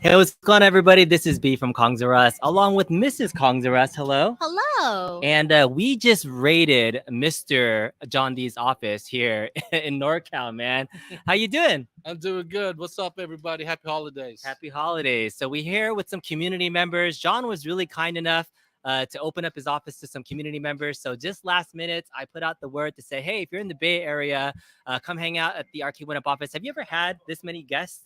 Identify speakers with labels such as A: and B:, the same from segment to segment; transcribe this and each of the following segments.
A: Hey, what's going on, everybody? This is B from Kongs R Us, along with Mrs. Kongs R Us. Hello.
B: Hello.
A: And we just raided Mr. John D's office here in NorCal, man. How you doing?
C: I'm doing good. What's up, everybody? Happy holidays.
A: Happy holidays. So we're here with some community members. John was really kind enough to open up his office to some community members. So just last minute, I put out the word to say, hey, if you're in the Bay Area, come hang out at the Arcade1Up office. Have you ever had this many guests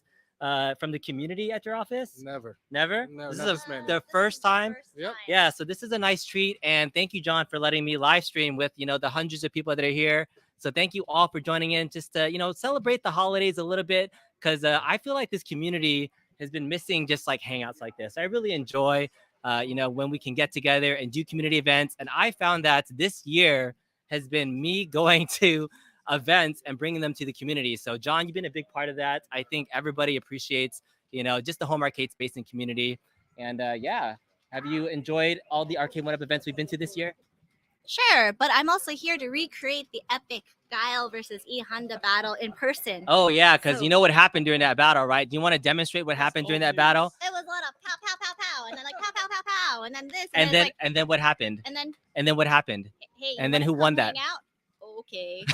A: from the community at your office?
C: Never.
A: Never?
C: No,
A: This
C: not
A: is
C: this many.
A: the first time?
C: Yep.
A: Yeah, so this is a nice treat. And thank you, John, for letting me live stream with, the hundreds of people that are here. So thank you all for joining in just to, celebrate the holidays a little bit because I feel like this community has been missing just like hangouts like this. I really enjoy, when we can get together and do community events. And I found that this year has been me going to events and bringing them to the community. So, John, you've been a big part of that. I think everybody appreciates, just the home arcade space and community. And yeah, have you enjoyed all the Arcade1Up events we've been to this year?
B: Sure, but I'm also here to recreate the epic Guile versus E Honda battle in person.
A: Oh, yeah, because
B: So-
A: you know what happened during that battle, right? Do you want to demonstrate what happened during that battle?
B: It was a lot of pow pow pow pow, and then like pow pow pow pow, and then this,
A: And then
B: like,
A: and then what happened?
B: and then
A: And then what happened?
B: hey,
A: And
B: you
A: then who
B: wanna
A: won
B: come
A: that?
B: hang out? Okay,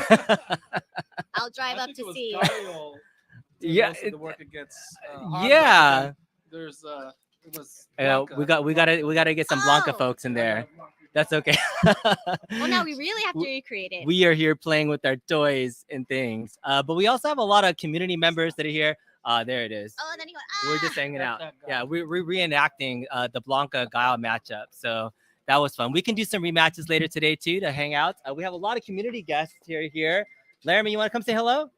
B: I'll drive up to see.
A: Yeah,
C: Most of the work against.
A: yeah.
C: There's it was.
A: We gotta get some Blanca
B: Oh.
A: folks in there. That's okay.
B: Well, now we really have to recreate it.
A: We are here playing with our toys and things. But we also have a lot of community members that are here. There it is.
B: Oh, and then you go.
A: We're just hanging
C: That's
A: out.
C: that guy.
A: Yeah, we're reenacting the Blanca Guile matchup. So that was fun. We can do some rematches later today too to hang out. We have a lot of community guests here. Laramie, you want to come say hello?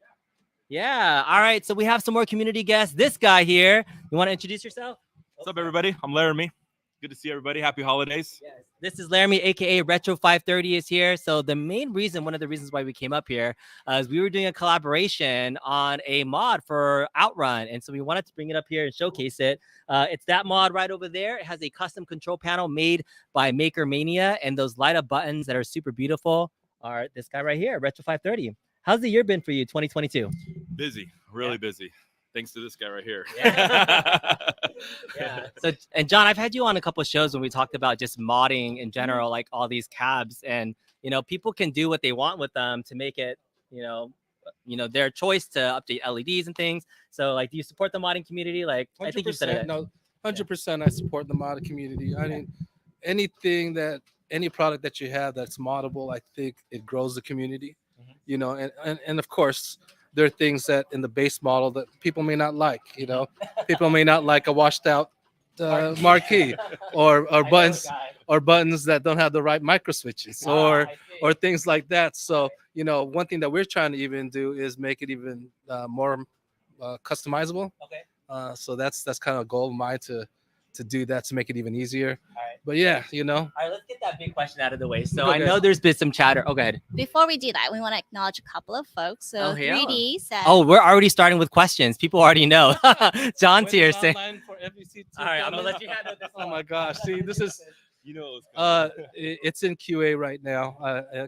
A: Yeah. All right. So we have some more community guests. This guy here. You want to introduce yourself?
D: What's up, everybody? I'm Laramie. Good to see everybody. Happy holidays.
A: Yes. This is Laramie, aka Retro 530 is here. So the one of the reasons why we came up here is we were doing a collaboration on a mod for Outrun. And so we wanted to bring it up here and showcase it. It's that mod right over there. It has a custom control panel made by Maker Mania, and those light up buttons that are super beautiful are this guy right here, Retro 530. How's the year been for you, 2022?
D: Busy, really busy. Thanks to this guy right here.
A: Yeah. So, and John, I've had you on a couple of shows when we talked about just modding in general, like all these cabs, and people can do what they want with them to make it, their choice to update LEDs and things. So, like, do you support the modding community? Like, I think you said it.
C: No, 100%. I support the mod community. I mean, any product that you have that's moddable, I think it grows the community. And of course, there are things that in the base model that people may not like. People may not like a washed out marquee or buttons that don't have the right micro switches or things like that. So one thing that we're trying to even do is make it even more customizable.
A: Okay.
C: So that's kind of a goal of mine to do that, to make it even easier.
A: All right.
C: But yeah,
A: All right, let's get that big question out of the way. So
C: Okay.
A: I know there's been some chatter. Oh, go ahead.
B: Before we do that, we want to acknowledge a couple of folks. So
A: Oh, yeah.
B: 3D said,
A: Oh, we're already starting with questions. People already know. John's here saying.
C: For FVC2
A: All right, I'm gonna
C: coming?
A: let you handle this.
C: Oh my gosh! See, this is
D: You know what's going on.
C: it's in QA right now.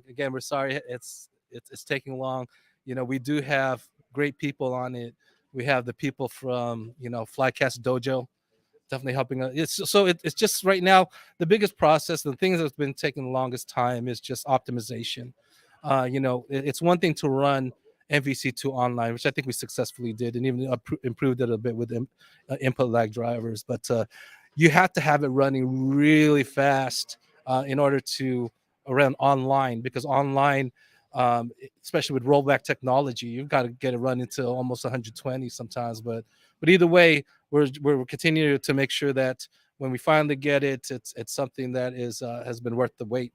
C: Again, we're sorry it's taking long. We do have great people on it. We have the people from Flycast Dojo, definitely helping us. It's just right now the biggest process. The things that's been taking the longest time is just optimization. It's one thing to run MVC2 online, which I think we successfully did, and even improved it a bit with input lag drivers. But you have to have it running really fast in order to run online, because online, especially with rollback technology, you've got to get it running to almost 120 sometimes. But either way, we're continuing to make sure that when we finally get it, it's something that has been worth the wait.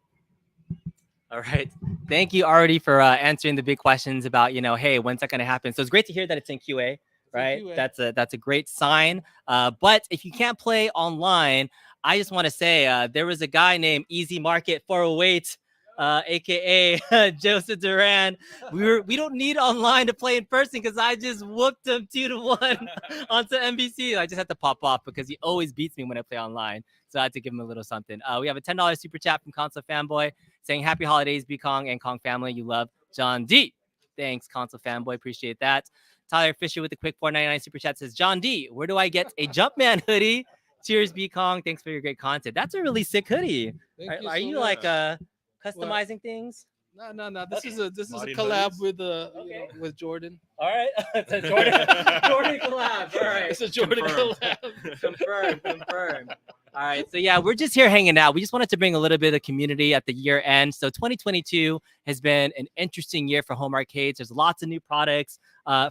A: All right. Thank you, Artie, for answering the big questions about, hey, when's that going to happen? So it's great to hear that it's in QA, right?
C: QA.
A: That's a great sign. But if you can't play online, I just want to say there was a guy named Easy Market 408, aka Joseph Duran. We don't need online to play in person because I just whooped him 2-1 onto NBC. I just had to pop off because he always beats me when I play online. So I had to give him a little something. We have a $10 super chat from Console Fanboy saying happy holidays, B Kong and Kong family. You love John D. Thanks, Console Fanboy. Appreciate that. Tyler Fisher with the quick $4.99 super chat says, John D, where do I get a Jumpman hoodie? Cheers, B Kong. Thanks for your great content. That's a really sick hoodie.
C: Thank
A: Are
C: so
A: you
C: much.
A: like customizing things?
C: No. This is a
D: Modding
C: collab
D: hoodies?
C: with Jordan.
A: All right. It's a Jordan collab. All right.
C: It's a Jordan
D: Confirmed.
C: collab.
A: Confirmed. All right. So yeah, we're just here hanging out. We just wanted to bring a little bit of community at the year end. So 2022 has been an interesting year for home arcades. There's lots of new products.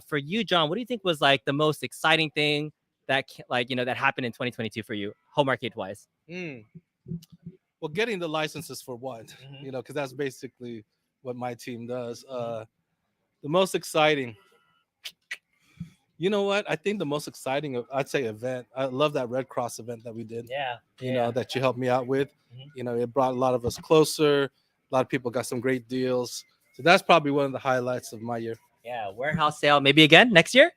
A: For you, John, what do you think was like the most exciting thing that that happened in 2022 for you, home arcade wise?
C: Well, getting the licenses for one, because that's basically what my team does. The most exciting, you know what? I think the most exciting, I'd say, event. I love that Red Cross event that we did.
A: Yeah.
C: That you helped me out with. It brought a lot of us closer. A lot of people got some great deals. So that's probably one of the highlights of my year.
A: Yeah. Warehouse sale. Maybe again next year?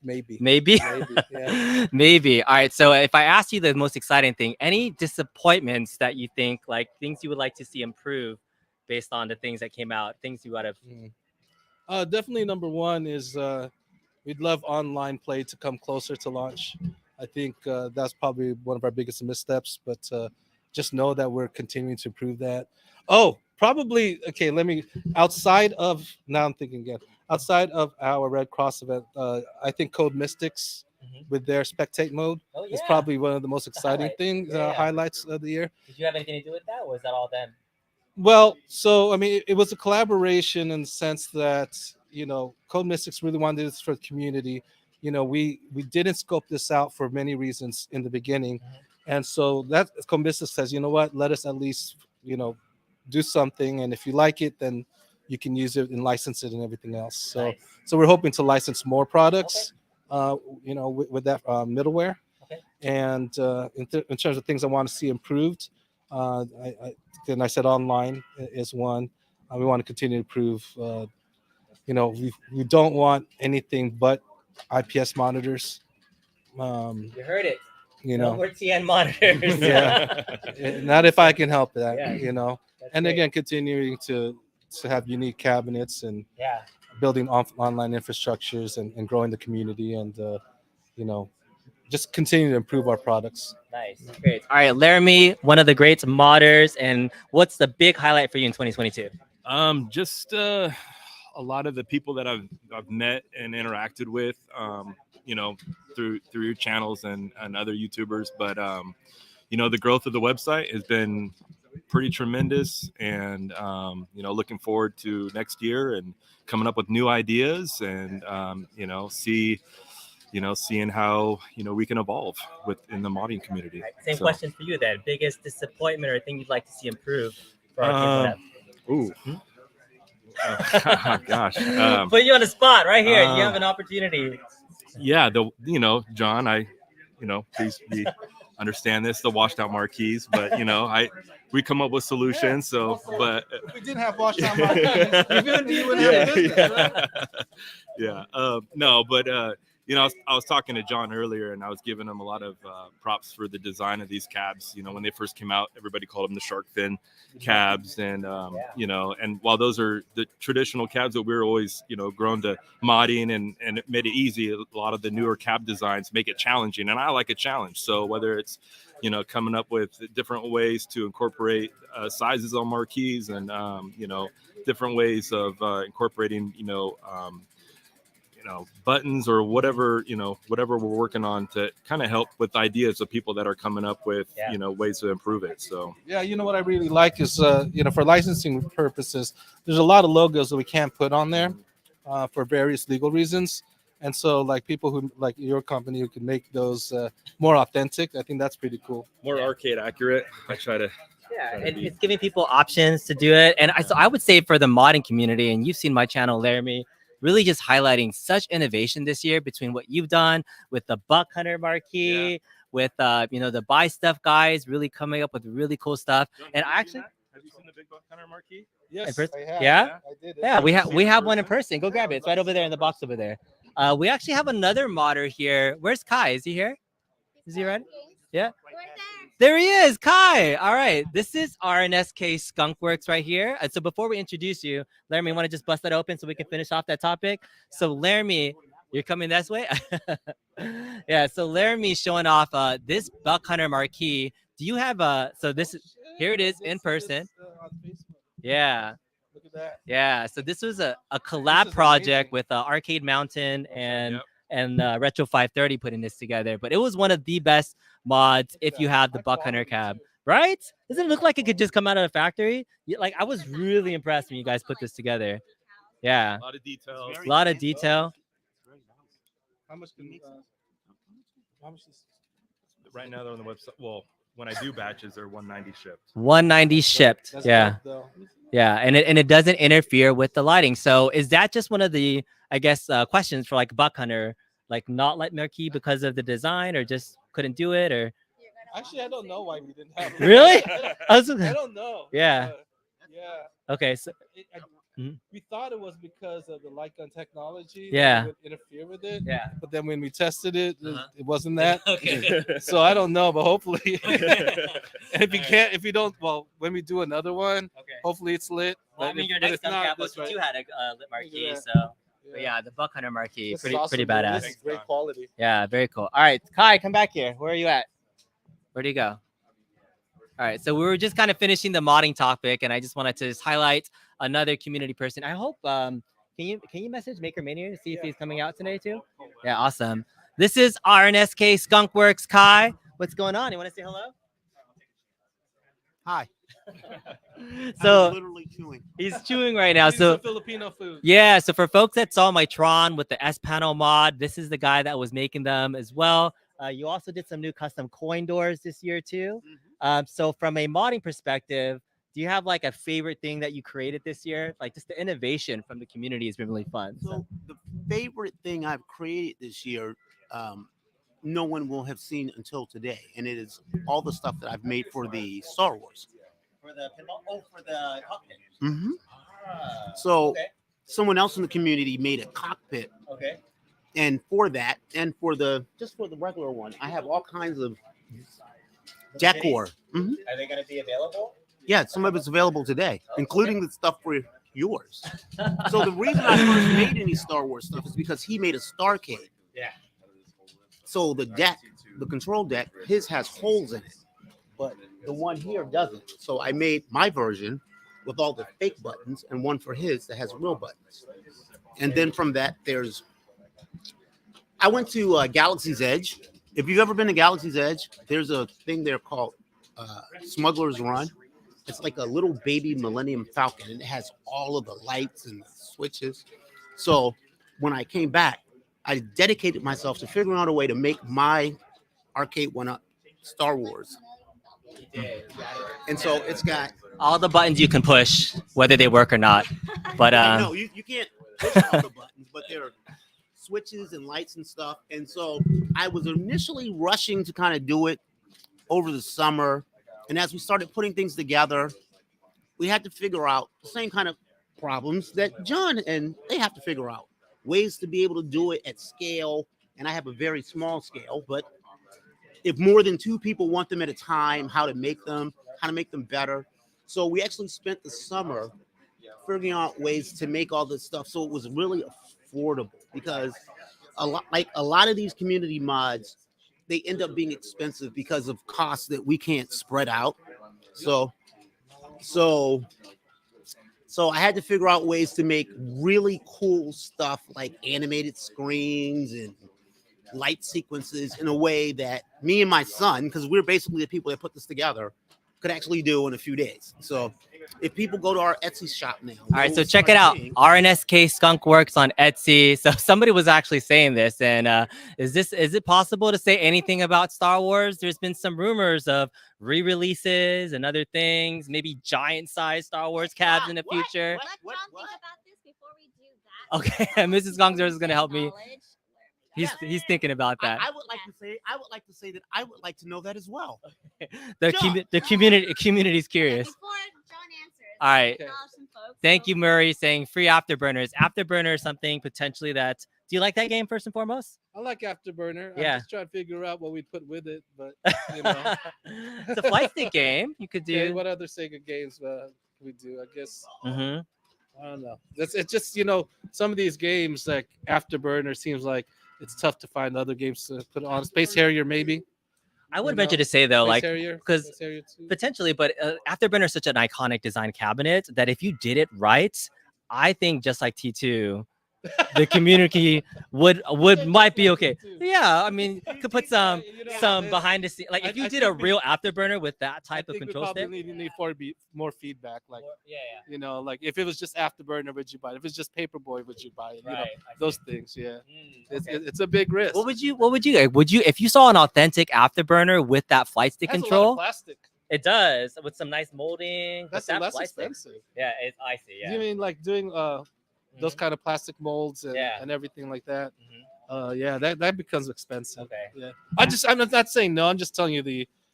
C: Maybe.
A: Yeah. Maybe. All right. So if I asked you the most exciting thing, any disappointments that you think, like things you would like to see improve based on the things that came out, things you would have.
C: Definitely number one is we'd love online play to come closer to launch. I think that's probably one of our biggest missteps, but just know that we're continuing to improve that. Oh, probably, okay, outside of our Red Cross event, I think Code Mystics with their spectate mode is probably one of the most exciting things, highlights of the year.
A: Did you have anything to do with that, or was that all them?
C: Well, so I mean, it was a collaboration in the sense that Code Mystics really wanted this for the community. We didn't scope this out for many reasons in the beginning, and so that Code Mystics says, you know what, let us at least do something, and if you like it, then you can use it and license it and everything else. So
A: Nice.
C: So we're hoping to license more products, with that middleware.
A: Okay.
C: And in terms of things I want to see improved, I said online is one. We want to continue to improve. We don't want anything but IPS monitors.
A: You heard it.
C: No
A: No more TN monitors.
C: Yeah. Not if I can help that.
A: Yeah.
C: And again, continuing to have unique cabinets and
A: Yeah.
C: building online infrastructures and growing the community and just continue to improve our products.
A: Nice. Great. All right, Laramie, one of the great modders, and what's the big highlight for you in 2022?
D: Just a lot of the people that I've met and interacted with, through your channels and other YouTubers. But the growth of the website has been pretty tremendous, and looking forward to next year and coming up with new ideas and seeing how we can evolve within the modding community.
A: Right, same question for you then. Biggest disappointment or thing you'd like to see improve for Arcade1Up?
D: Ooh. Gosh.
A: Put you on the spot right here. You have an opportunity.
D: Yeah, John, please understand this, the washed out marquees, but we come up with solutions. So, but
C: if we didn't have washed out marquees, you wouldn't have a business, right?
D: Yeah. No, but I was talking to John earlier, and I was giving him a lot of props for the design of these cabs. When they first came out, everybody called them the shark fin cabs, and and while those are the traditional cabs that we're always grown to modding and it made it easy, a lot of the newer cab designs make it challenging, and I like a challenge. So whether it's coming up with different ways to incorporate sizes on marquees and different ways of incorporating buttons or whatever we're working on to kind of help with ideas of people that are coming up with ways to improve it. So
C: what I really like is for licensing purposes, there's a lot of logos that we can't put on there for various legal reasons, and so like people who like your company who can make those more authentic, I think that's pretty cool.
D: More arcade accurate. I try to
A: it's giving people options to do it. And I would say for the modding community, and you've seen my channel, Laramie, really just highlighting such innovation this year between what you've done with the Buck Hunter marquee, with the Buy Stuff guys really coming up with really cool stuff. And actually,
D: have you seen the big Buck Hunter marquee?
C: Yes,
A: I
C: have.
A: Yeah?
C: I did.
A: Yeah, we have one in person. Go grab it. It's right over there in the box over there. We actually have another modder here. Where's Kai? Is he here? Is he ready? Yeah. There he is, Kai. All right. This is RNSK Skunkworks right here. So before we introduce you, Laramie, want to just bust that open so we can finish off that topic? So Laramie, You're coming this way? Yeah, so Laramie's showing off this Buck Hunter marquee. Do you have so this is here it is in person. Yeah.
C: Look at that.
A: Yeah, so this was a
C: This
A: collab
C: is
A: project
C: amazing.
A: with Arcade Mountain and
D: Yep.
A: Retro 530 putting this together. But it was one of the best mods
C: Look at
A: if you
C: that.
A: have the
C: High
A: Buck Hunter
C: quality,
A: cab,
C: too.
A: right? Doesn't it look like it could just come out of a factory? Like I was really impressed when you guys put this together. Yeah,
D: A lot of details.
A: a lot of detail.
C: How much can how much is
D: Right now they're on the website. Well, when I do batches, they're 190 shipped.
A: 190 shipped.
C: That's
A: Yeah.
C: dope, though.
A: Yeah, and it doesn't interfere with the lighting. So is that just one of the questions for like Buck Hunter, like not light marquee because of the design, or just couldn't do it, or
C: Actually, I don't know why we didn't have it.
A: Really?
C: I don't know.
A: Yeah.
C: Yeah.
A: Okay, so Mhm.
C: We thought it was because of the light gun technology. that
A: Yeah.
C: it would interfere with it.
A: yeah.
C: But then when we tested it,
A: Uh-huh.
C: it wasn't that.
A: Okay.
C: So I don't know, but hopefully, and if you
A: Alright.
C: can't, if you don't, well, when we do another one,
A: Okay.
C: hopefully it's lit.
A: Well, I
C: But
A: mean,
C: if-
A: your
C: but
A: next
C: if not,
A: cap
C: that's
A: was
C: right.
A: you had a lit marquee,
C: Yeah.
A: so but yeah, the Buck Hunter marquee,
C: This is
A: pretty
C: awesome,
A: pretty
C: dude.
A: badass.
C: This is great quality.
A: Yeah, very cool. All right, Kai, come back here. Where are you at? Where do you go? All right, so we were just kind of finishing the modding topic, and I just wanted to just highlight another community person. I hope can you message Maker Mania to see if he's coming out today too? Yeah, awesome. This is RNSK Skunkworks. Kai, what's going on? You want to say hello?
E: Hi.
A: So
E: I'm literally chewing.
A: he's chewing right now.
C: These
A: So
C: are Filipino food.
A: yeah, so for folks that saw my Tron with the S panel mod, this is the guy that was making them as well. You also did some new custom coin doors this year too. So from a modding perspective, do you have like a favorite thing that you created this year? Like just the innovation from the community has been really fun.
E: So the favorite thing I've created this year, no one will have seen until today, and it is all the stuff that I've made for the Star Wars.
A: For the pinball, for the cockpit.
E: hmm So
A: okay.
E: someone else in the community made a cockpit,
A: Okay.
E: and for that, and for the regular one, I have all kinds of decor.
A: Are they going to be available?
E: Yeah, some of it's available today, including the stuff for yours. So the reason I first made any Star Wars stuff is because he made a Starcade.
A: Yeah.
E: So the deck, the control deck, his has holes in it, but the one here doesn't. So I made my version with all the fake buttons and one for his that has real buttons. And then from that, I went to Galaxy's Edge. If you've ever been to Galaxy's Edge, there's a thing there called Smuggler's Run. It's like a little baby Millennium Falcon, and it has all of the lights and the switches. So when I came back, I dedicated myself to figuring out a way to make my Arcade1Up Star Wars. And so it's got
A: All the buttons you can push, whether they work or not. But
E: no, you can't push all the buttons, but there are switches and lights and stuff. And so I was initially rushing to kind of do it over the summer. And as we started putting things together, we had to figure out the same kind of problems that John and they have to figure out ways to be able to do it at scale. And I have a very small scale, but if more than two people want them at a time, how to make them better. So we actually spent the summer figuring out ways to make all this stuff so it was really affordable, because a lot of these community mods, they end up being expensive because of costs that we can't spread out. So I had to figure out ways to make really cool stuff like animated screens and light sequences in a way that me and my son, because we're basically the people that put this together, could actually do in a few days. So if people go to our Etsy shop now.
A: all right, so check it out. RNSK Skunkworks on Etsy. So somebody was actually saying this, and is it possible to say anything about Star Wars? There's been some rumors of re-releases and other things, maybe giant-sized Star Wars cabs in the future.
B: Let John think about this before we do that.
A: Okay, Mrs. Gongzer is gonna help me.
B: Knowledge.
A: He's thinking about that.
E: I would like to say that I would like to know that as well.
A: The community's curious.
B: Before John answers,
A: All right.
B: acknowledge some folks.
A: Thank you, Murray, saying free Afterburners. Afterburner is something potentially that. Do you like that game first and foremost?
C: I like Afterburner.
A: Yeah.
C: I'm just trying to figure out what we put with it, but you know.
A: It's a flight stick game. You could
C: Okay,
A: do.
C: what other Sega games can we do? I guess
A: Mhm.
C: I don't know. It's just some of these games like Afterburner seems like it's tough to find other games to put on. Space Harrier maybe.
A: I would venture to say though,
C: Space
A: like
C: Harrier,
A: because
C: Space Harrier 2.
A: potentially, but Afterburner is such an iconic design cabinet that if you did it right, I think just like T2, the community might be okay. Yeah, I mean, could put some behind the scenes, like if you did a real Afterburner with that type of control stick.
C: Need more feedback. Like
A: Yeah.
C: like if it was just Afterburner, would you buy it? If it's just Paperboy, would you buy it?
A: Right,
C: those things. Yeah,
A: okay.
C: it's a big risk.
A: What would you if you saw an authentic Afterburner with that flight stick
C: It has a lot
A: control?
C: of plastic.
A: It does, with some nice molding.
C: That's
A: but that
C: less
A: flight stick-
C: expensive.
A: Yeah, I see. Yeah.
C: You mean like doing those kind of plastic molds and,
A: Yeah.
C: and everything like that?
A: Mhm.
C: Yeah, that becomes expensive.
A: Okay.
C: Yeah, I'm not saying no. I'm just telling you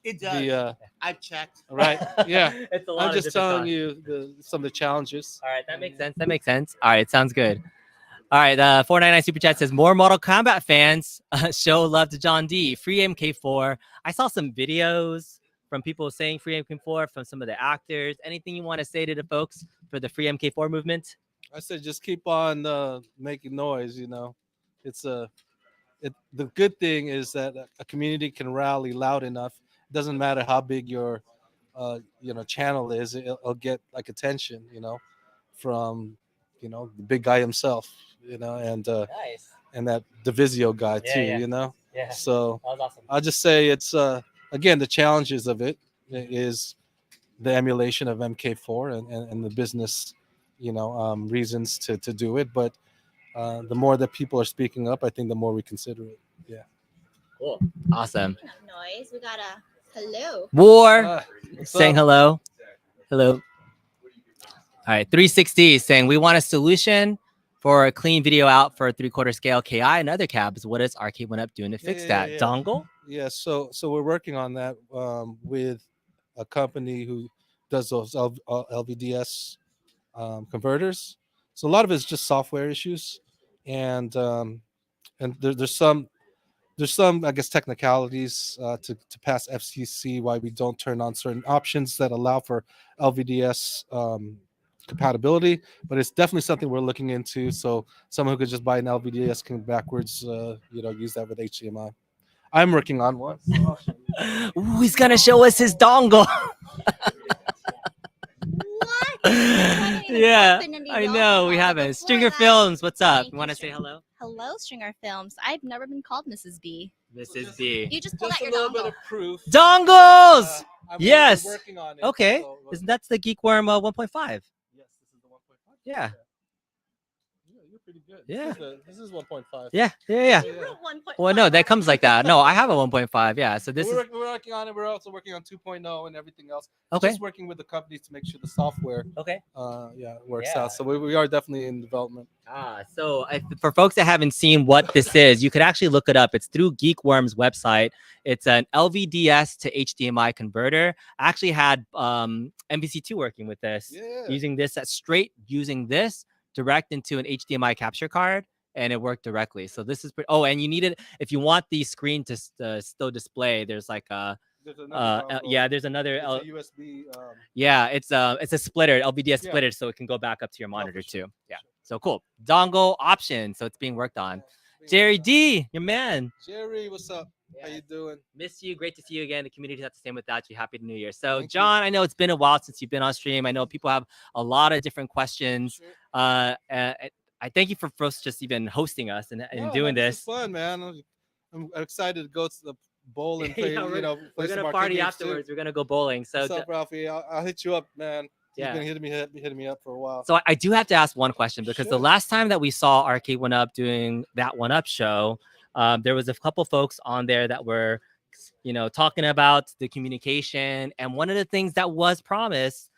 E: It does.
C: the
E: I've checked.
C: right. Yeah,
A: It's a lot
C: I'm
A: of
C: just
A: different
C: telling
A: costs.
C: you some of the challenges.
A: All right, that makes sense. All right, sounds good. All right, 499 Super Chat says, more Mortal Kombat fans show love to John D. Free MK4. I saw some videos from people saying free MK4 from some of the actors. Anything you want to say to the folks for the free MK4 movement?
C: I said just keep on making noise. It's the good thing is that a community can rally loud enough. It doesn't matter how big your channel is. It'll get like attention. From the big guy himself. And
A: Nice.
C: and that Divisio guy too.
A: Yeah. Yeah.
C: So
A: That was awesome.
C: I'll just say it's again the challenges of it is the emulation of MK4 and the business reasons to do it, but the more that people are speaking up, I think the more we consider it. Yeah.
A: Cool. Awesome.
B: Noise. We got a hello.
A: War
C: What's
A: saying
C: up?
A: hello. Hello. All right, 360 is saying we want a solution for a clean video out for a 3/4 scale KI and other cabs. What is Arcade1Up doing to fix that?
C: Yeah.
A: Dongle?
C: Yeah, so we're working on that with a company who does those LVDS converters. So a lot of it's just software issues, and there's some I guess technicalities to pass FCC why we don't turn on certain options that allow for LVDS compatibility, but it's definitely something we're looking into. So someone who could just buy an LVDS can backwards use that with HDMI. I'm working on one.
A: Ooh, he's gonna show us his dongle.
B: What?
A: Yeah,
B: Open any
A: I
B: dongle
A: know we
B: but
A: haven't.
B: before
A: Stringer
B: that-
A: Films, what's up?
B: Thank
A: You want to
B: you,
A: say
B: Stringer.
A: hello?
B: Hello, Stringer Films. I've never been called Mrs. B.
A: Mrs. B.
B: You just pulled
C: Just
B: out
C: a
B: your
C: little bit
B: dongle.
C: of proof.
A: Dongles.
C: I'm
A: Yes.
C: working on it.
A: Okay,
C: So,
A: isn't that's the Geekworm 1.5?
C: yes, this is the 1.5.
A: Yeah.
C: You're pretty good.
A: Yeah.
C: This is 1.5.
A: Yeah.
C: Yeah.
A: Well, no, that comes like that. No, I have a 1.5. Yeah, so this is
C: We're working on it. We're also working on 2.0 and everything else.
A: okay.
C: Just working with the companies to make sure the software
A: Okay.
C: works
A: Yeah.
C: out. So we are definitely in development.
A: So for folks that haven't seen what this is, you could actually look it up. It's through Geekworm's website. It's an LVDS to HDMI converter. I actually had MVC2 working with this,
C: Yeah.
A: using this using this direct into an HDMI capture card, and it worked directly. So this is pretty. Oh, and you need it if you want the screen to still display. There's like a
C: There's another dongle.
A: there's another
C: It's a USB.
A: it's a splitter, LVDS
C: Yeah.
A: splitter, so it can go back up to your monitor
C: for sure,
A: too. Yeah.
C: sure.
A: So cool. Dongle option. So it's being worked on. Jerry D, your man.
C: Jerry, what's up? How you doing?
A: Miss you. Great to see you again. The community's not the same without you. Happy New Year. So,
C: Thank you.
A: John, I know it's been a while since you've been on stream. I know people have a lot of different questions.
C: Sure.
A: I thank you for first just even hosting us and
C: No,
A: doing
C: man,
A: this.
C: is fun, man. I'm excited to go to the bowl and play.
A: Yeah,
C: play
A: We're
C: some
A: gonna
C: arcade
A: party
C: games, too.
A: afterwards. We're gonna go bowling. So,
C: What's up, Ralphie? I'll hit you up, man.
A: Yeah.
C: You've been hitting me up for a while.
A: So I do have to ask one question because the
C: Sure.
A: last time that we saw Arcade1Up doing that 1UP show, there was a couple folks on there that were, talking about the communication, and one of the things that was promised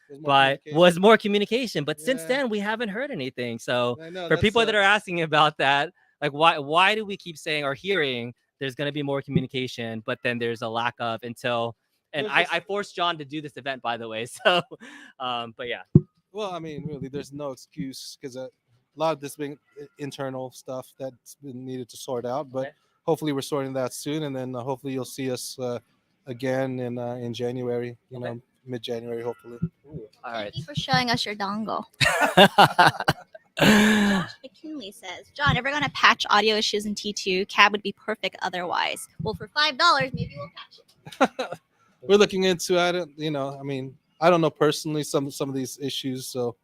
A: was more communication. But since
C: Yeah.
A: then, we haven't heard anything. So
C: I know,
A: for
C: that
A: people that are
C: sucks.
A: asking about that, like why do we keep saying or hearing there's going to be more communication, but then there's a lack of until. And
C: There's
A: I forced John to do this event, by the way. So, but yeah.
C: Well, I mean, really, there's no excuse because a lot of this being internal stuff that's been needed to sort out. But
A: Okay.
C: hopefully, we're sorting that soon, and then hopefully you'll see us again in January.
A: Okay.
C: mid-January, hopefully.
A: All right.
B: Thank you for showing us your dongle. Josh McKinley says, John, if we're going to patch audio issues in T2, cab would be perfect otherwise. Well, for $5, maybe we'll patch it.
C: We're looking into it. I mean, I don't know personally some of these issues, so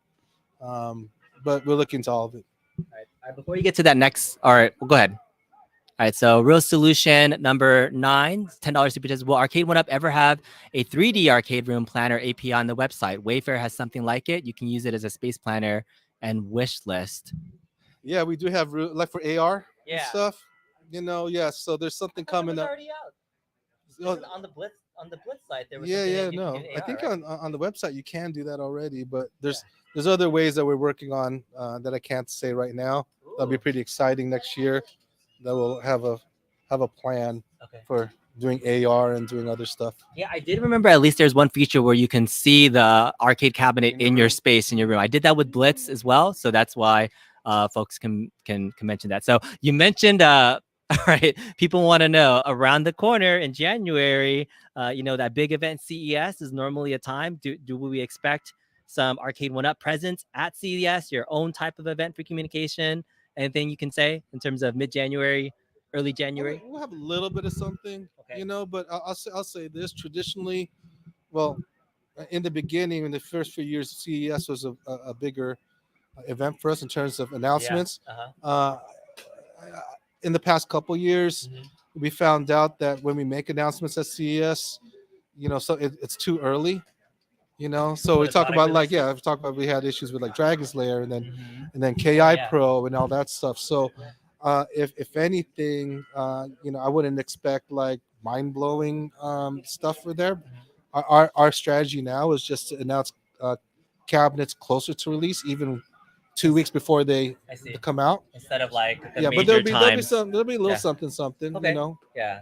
C: but we're looking into all of it.
A: All right, before you get to that next, all right, well, go ahead. All right, so real solution number 9, $10 super chat. Will Arcade1Up ever have a 3D arcade room planner API on the website? Wayfair has something like it. You can use it as a space planner and wish list.
C: Yeah, we do have like for AR and
A: Yeah.
C: stuff. Yeah. So there's something coming up.
A: Already out.
C: Oh,
A: On the Blitz site, there was
C: yeah. No, I think on the website you can do that already, but there's other ways that we're working on that I can't say right now. That'll be pretty exciting next year. That will have a plan for doing AR and doing other stuff.
A: Yeah, I did remember at least there's one feature where you can see the arcade cabinet in your space in your room. I did that with Blitz as well, so that's why folks can mention that. So you mentioned all right, people want to know around the corner in January, that big event CES is normally a time. Do we expect some Arcade1Up presence at CES, your own type of event for communication? Anything you can say in terms of mid-January, early January?
C: We'll have a little bit of something, but I'll say this. Traditionally, well, in the beginning, in the first few years, CES was a bigger event for us in terms of announcements.
A: Yeah.
C: In the past couple years, we found out that when we make announcements at CES, so it's too early. So we talk about we had issues with like Dragon's Lair and then KI Pro and all that stuff. So if anything, I wouldn't expect like mind-blowing stuff for there. Our strategy now is just to announce cabinets closer to release, even 2 weeks before they come out,
A: instead of like
C: but there'll be a little something.
A: Yeah.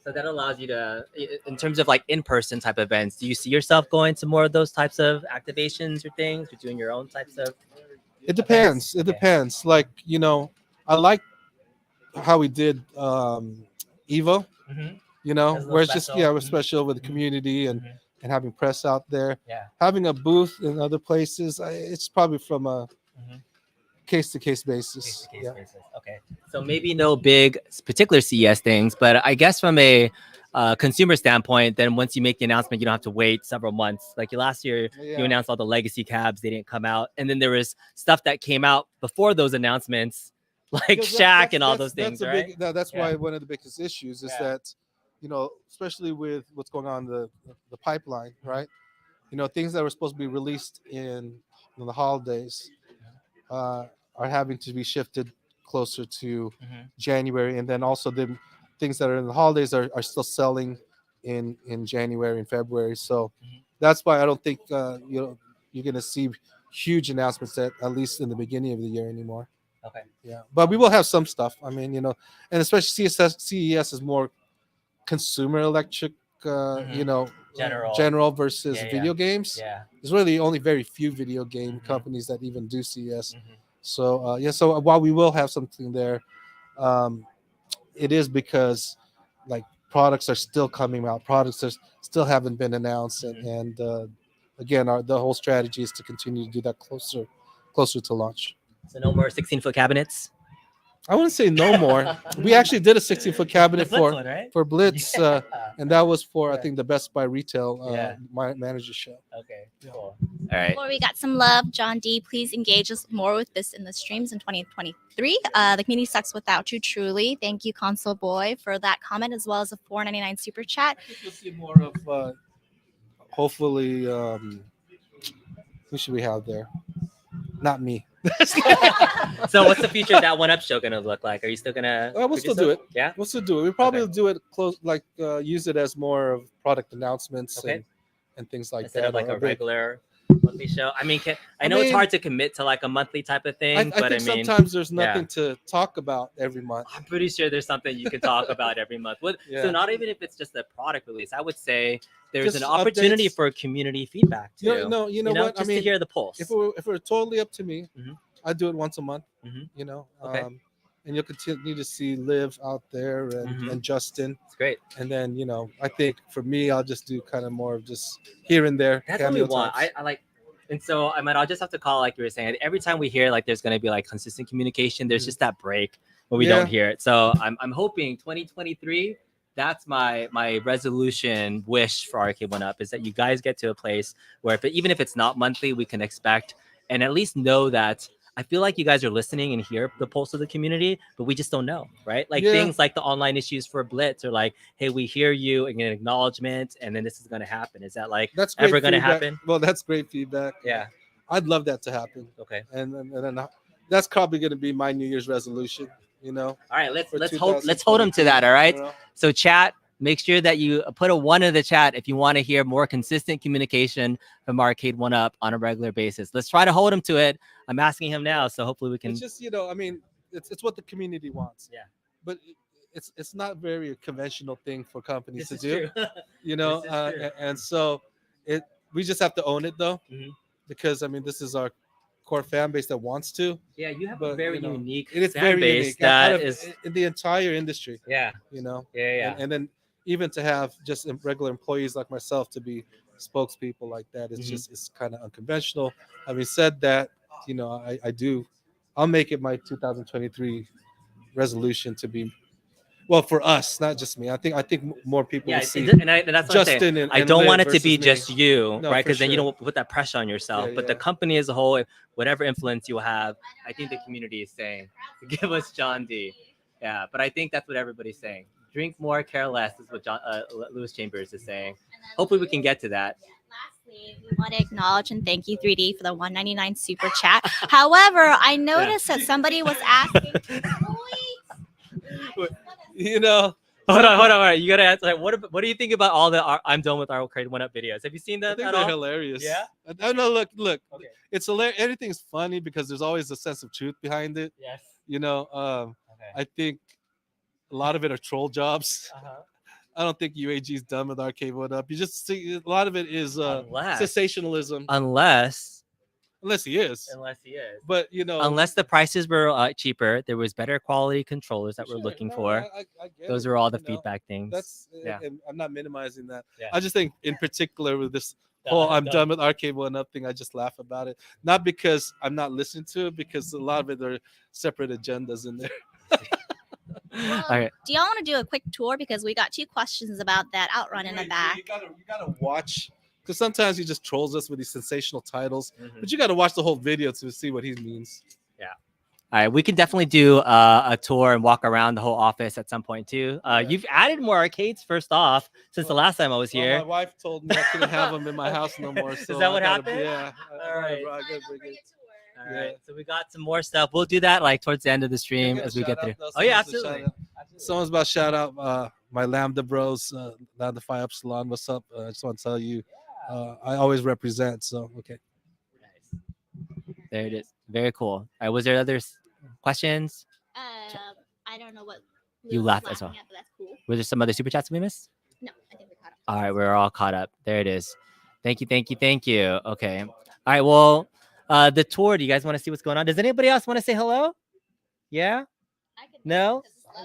A: So that allows you to, in terms of like in-person type events, do you see yourself going to more of those types of activations or things, or doing your own types of?
C: It depends. It depends. Like, I like how we did Evo, where it's just, we're special with the community and having press out there.
A: Yeah.
C: Having a booth in other places, it's probably from a case-to-case basis.
A: Okay. So maybe no big particular CES things, but I guess from a consumer standpoint, then once you make the announcement, you don't have to wait several months. Like last year, you announced all the legacy cabs, they didn't come out. And then there was stuff that came out before those announcements, like Shaq and all those things, right?
C: That's why one of the biggest issues is that, especially with what's going on in the pipeline, right? Things that were supposed to be released in the holidays are having to be shifted closer to January, and then also the things that are in the holidays are still selling in January and February. So that's why I don't think you're going to see huge announcements at least in the beginning of the year anymore.
A: Okay.
C: Yeah, but we will have some stuff. I mean, and especially CES is more consumer electric, general versus video games.
A: Yeah.
C: There's really only very few video game companies that even do CES. So so while we will have something there, it is because like products are still coming out, products are still haven't been announced, and again, the whole strategy is to continue to do that closer to launch.
A: So no more 16-foot cabinets.
C: I wouldn't say no more. We actually did a 16-foot cabinet for Blitz, and that was for I think the Best Buy retail manager show.
A: Okay, cool. All right.
B: Before we got some love, John D, please engage us more with this in the streams in 2023. The community sucks without you, truly. Thank you, Console Boy, for that comment, as well as a $4.99 super chat.
C: I think you'll see more of, hopefully, who should we have there? Not me.
A: So what's the future of that 1UP show going to look like? Are you still going to?
C: We'll still do it.
A: Yeah?
C: We'll still do it. We probably do it close, like use it as more of product announcements and things like
A: Instead
C: that.
A: Instead of like a regular monthly show. I mean, I know it's hard to commit to like a monthly type of thing,
C: but I mean, sometimes there's nothing to talk about every month.
A: I'm pretty sure there's something you can talk about every month. So not even if it's just a product release, I would say there's an opportunity for community feedback too.
C: You know what?
A: Just to hear the pulse.
C: If it were totally up to me, I'd do it once a month. and you'll continue to see Liv out there and Justin.
A: It's great.
C: And then, I think for me, I'll just do kind of more of just here and there.
A: That's what we
C: cameo
A: want.
C: types.
A: I like, and so I mean, I'll just have to call, like you were saying, every time we hear like there's going to be like consistent communication, there's just that break when we don't hear it. So I'm hoping 2023. That's my resolution wish for Arcade1Up is that you guys get to a place where even if it's not monthly, we can expect and at least know that. I feel like you guys are listening and hear the pulse of the community, but we just don't know, right? Like things like the online issues for Blitz or like, hey, we hear you and an acknowledgement, and then this is going to happen. Is that like
C: that's
A: ever going to happen?
C: Well, that's great feedback.
A: Yeah.
C: I'd love that to happen.
A: Okay.
C: And then that's probably going to be my New Year's resolution, All
A: right, let's hold them to that, all right? So chat, make sure that you put a 1 in the chat if you want to hear more consistent communication from Arcade1Up on a regular basis. Let's try to hold him to it. I'm asking him now, so hopefully we can.
C: It's just, I mean, it's what the community wants.
A: Yeah.
C: But it's not very conventional thing for companies
A: This
C: to
A: is
C: do.
A: true.
C: And so we just have to own it though, because I mean, this is our core fan base that wants to.
A: Yeah, you have a very unique
C: it's
A: fan
C: very
A: base
C: unique
A: that is
C: in the entire industry.
A: Yeah.
C: Yeah. And then even to have just regular employees like myself to be spokespeople like that, it's kind of unconventional. Having said that, I'll make it my 2023 resolution to be, well, for us, not just me. I think more people will see.
A: And that's what
C: Justin
A: I'm saying. I don't want it to be
C: me.
A: just you,
C: No,
A: right? Because then you
C: sure.
A: don't put that pressure on yourself.
C: Yeah,
A: but the company as a whole, whatever influence you have, I think the community is saying, give us John D. Yeah, but I think that's what everybody's saying. Drink more, care less is what Lewis Chambers is saying. Hopefully we can get to that.
B: Lastly, we want to acknowledge and thank you 3D for the 199 super chat. However, I noticed that somebody was asking.
A: Hold on. You gotta answer. Like, what do you think about all the I'm done with Arcade1Up videos? Have you seen them?
C: I think
A: at
C: they're
A: all?
C: hilarious.
A: Yeah.
C: No, look.
A: Okay.
C: It's hilarious. Everything's funny because there's always a sense of truth behind it.
A: Yes.
C: I think a lot of it are troll jobs.
A: Uh-huh.
C: I don't think UAG is done with Arcade1Up. You just see a lot of it is
A: Unless-
C: sensationalism.
A: Unless
C: Unless he is. But
A: unless the prices were cheaper, there was better quality controllers that we're looking for.
C: I get
A: Those
C: it,
A: are all the feedback things.
C: That's
A: Yeah.
C: and I'm not minimizing that.
A: Yeah.
C: I just think in particular with this whole I'm done with Arcade1Up thing, I just laugh about it. Not because I'm not listening to it, because a lot of it are separate agendas in there.
B: Well,
A: All right.
B: do y'all want to do a quick tour because we got 2 questions about that outrun in the back?
C: You gotta watch, because sometimes he just trolls us with these sensational titles,
A: Mhm.
C: but you gotta watch the whole video to see what he means.
A: All right, we can definitely do a tour and walk around the whole office at some point too. You've added more arcades first off since the last time I was here.
C: Well, my wife told me I couldn't have them in my house no more. So
A: Is that what
C: I gotta-
A: happened?
C: Yeah.
A: All right.
C: I gotta bring it.
A: All right, so we got some more stuff. We'll do that like towards the end of the stream
C: Can I
A: as we
C: shout
A: get
C: out,
A: through.
C: though?
A: Oh yeah,
C: Someone's a
A: absolutely.
C: shout Someone's about to shout out my Lambda bros, Lambda Phi Epsilon. What's up? I just want to tell you, I always represent. So okay.
A: Nice. There it is. Very cool. All right, was there other questions?
B: I don't know what
A: You
B: Luke's
A: laughed as
B: laughing
A: well.
B: at, but that's cool.
A: Was there some other super chats we missed?
B: No, I think we caught up.
A: All right, we're all caught up. There it is. Thank you. Okay. All right. Well, the tour. Do you guys want to see what's going on? Does anybody else want to say hello? Yeah.
B: I could
A: No?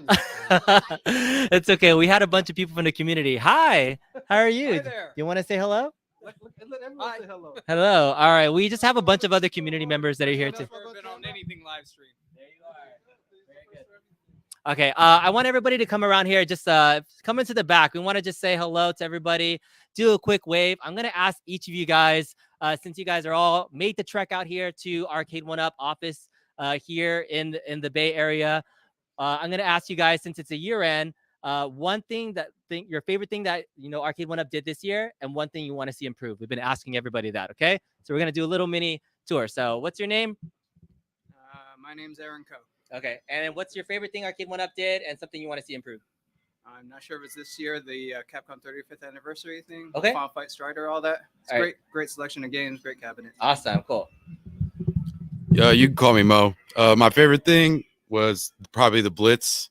B: because it's lovely.
A: It's okay. We had a bunch of people from the community. Hi. How are you?
C: Hi there.
A: You want to say hello?
C: Let everyone say hello.
A: Hello. All right. We just have a bunch of other community members that are here too.
F: Never been on anything live stream.
A: There you are. Very good. Okay. I want everybody to come around here. Just come into the back. We want to just say hello to everybody. Do a quick wave. I'm gonna ask each of you guys, since you guys are all made the trek out here to Arcade1Up office here in the Bay Area. I'm gonna ask you guys, since it's a year end, one thing your favorite thing that Arcade1Up did this year, and one thing you want to see improved. We've been asking everybody that. Okay, so we're gonna do a little mini tour. So, what's your name?
F: My name's Aaron Coe.
A: Okay, and what's your favorite thing Arcade1Up did, and something you want to see improved?
F: I'm not sure if it's this year, the Capcom 35th anniversary thing.
A: Okay.
F: Final Fight Strider, all that. It's
A: All right.
F: great selection of games, great cabinet.
A: Awesome, cool.
G: Yeah, you can call me Mo. My favorite thing was probably the Blitz.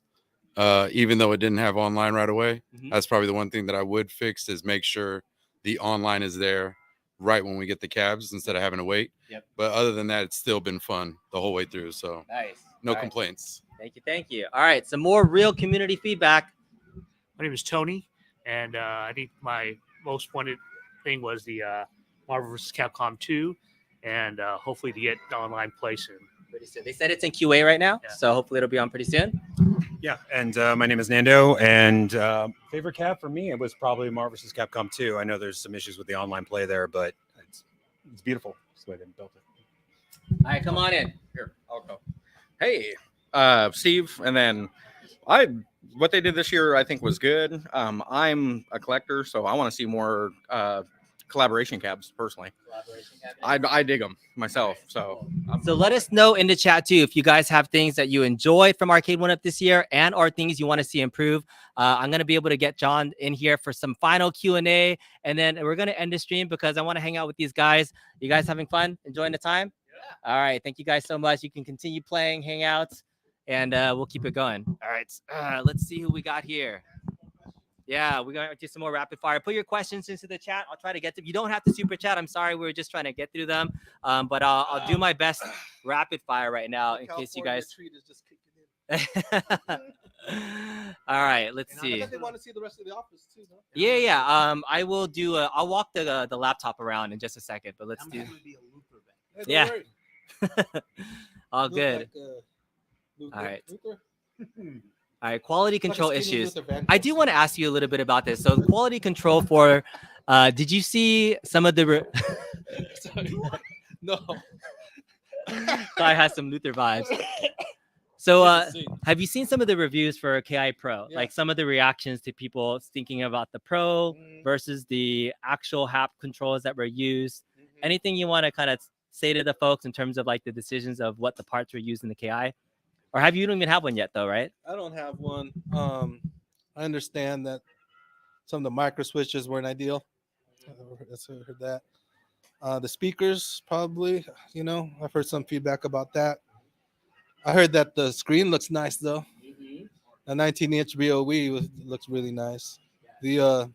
G: Even though it didn't have online right away,
A: Mhm.
G: that's probably the one thing that I would fix is make sure the online is there right when we get the cabs instead of having to wait.
A: Yep.
G: But other than that, it's still been fun the whole way through. So
A: Nice.
G: no
A: All right.
G: complaints.
A: Thank you. Thank you. All right. Some more real community feedback.
H: My name is Tony, and I think my most wanted thing was the Marvel vs. Capcom 2, and hopefully to get the online play soon.
A: Pretty soon. They said it's in QA right now,
H: Yeah.
A: so hopefully it'll be on pretty soon.
I: Yeah, and my name is Nando, and favorite cab for me, it was probably Marvel vs. Capcom 2. I know there's some issues with the online play there, but it's beautiful. That's the way they built it.
A: All right, come on in.
J: Here, I'll go. Hey, Steve, and then what they did this year, I think was good. I'm a collector, so I want to see more collaboration cabs personally. I dig them myself. So
A: let us know in the chat too if you guys have things that you enjoyed from Arcade1Up this year and or things you want to see improve. I'm gonna be able to get John in here for some final Q&A, and then we're gonna end the stream because I want to hang out with these guys. You guys having fun, enjoying the time? Yeah. All right, thank you guys so much. You can continue playing, hang out, and we'll keep it going. All right, let's see who we got here. Yeah, we're going to do some more rapid fire. Put your questions into the chat. I'll try to get to. You don't have to super chat. I'm sorry. We were just trying to get through them. But I'll do my best rapid fire right now in case you guys. All right, let's see.
C: I they want to see the rest of the office too. No?
A: Yeah. I will do. I'll walk the laptop around in just a second. But let's do. Yeah. All good. All right. All right, quality control issues. I do want to ask you a little bit about this. So quality control for, did you see some of the,
C: No.
A: I had some Luther vibes. So have you seen some of the reviews for KI Pro?
C: Yeah.
A: Like some of the reactions to people thinking about the Pro versus the actual HAP controls that were used? Anything you want to kind of say to the folks in terms of like the decisions of what the parts were used in the KI? Or have you don't even have one yet, though, right?
C: I don't have one. I understand that some of the micro switches weren't ideal. I heard that. The speakers probably, I've heard some feedback about that. I heard that the screen looks nice though. The 19-inch BOE looks really nice. The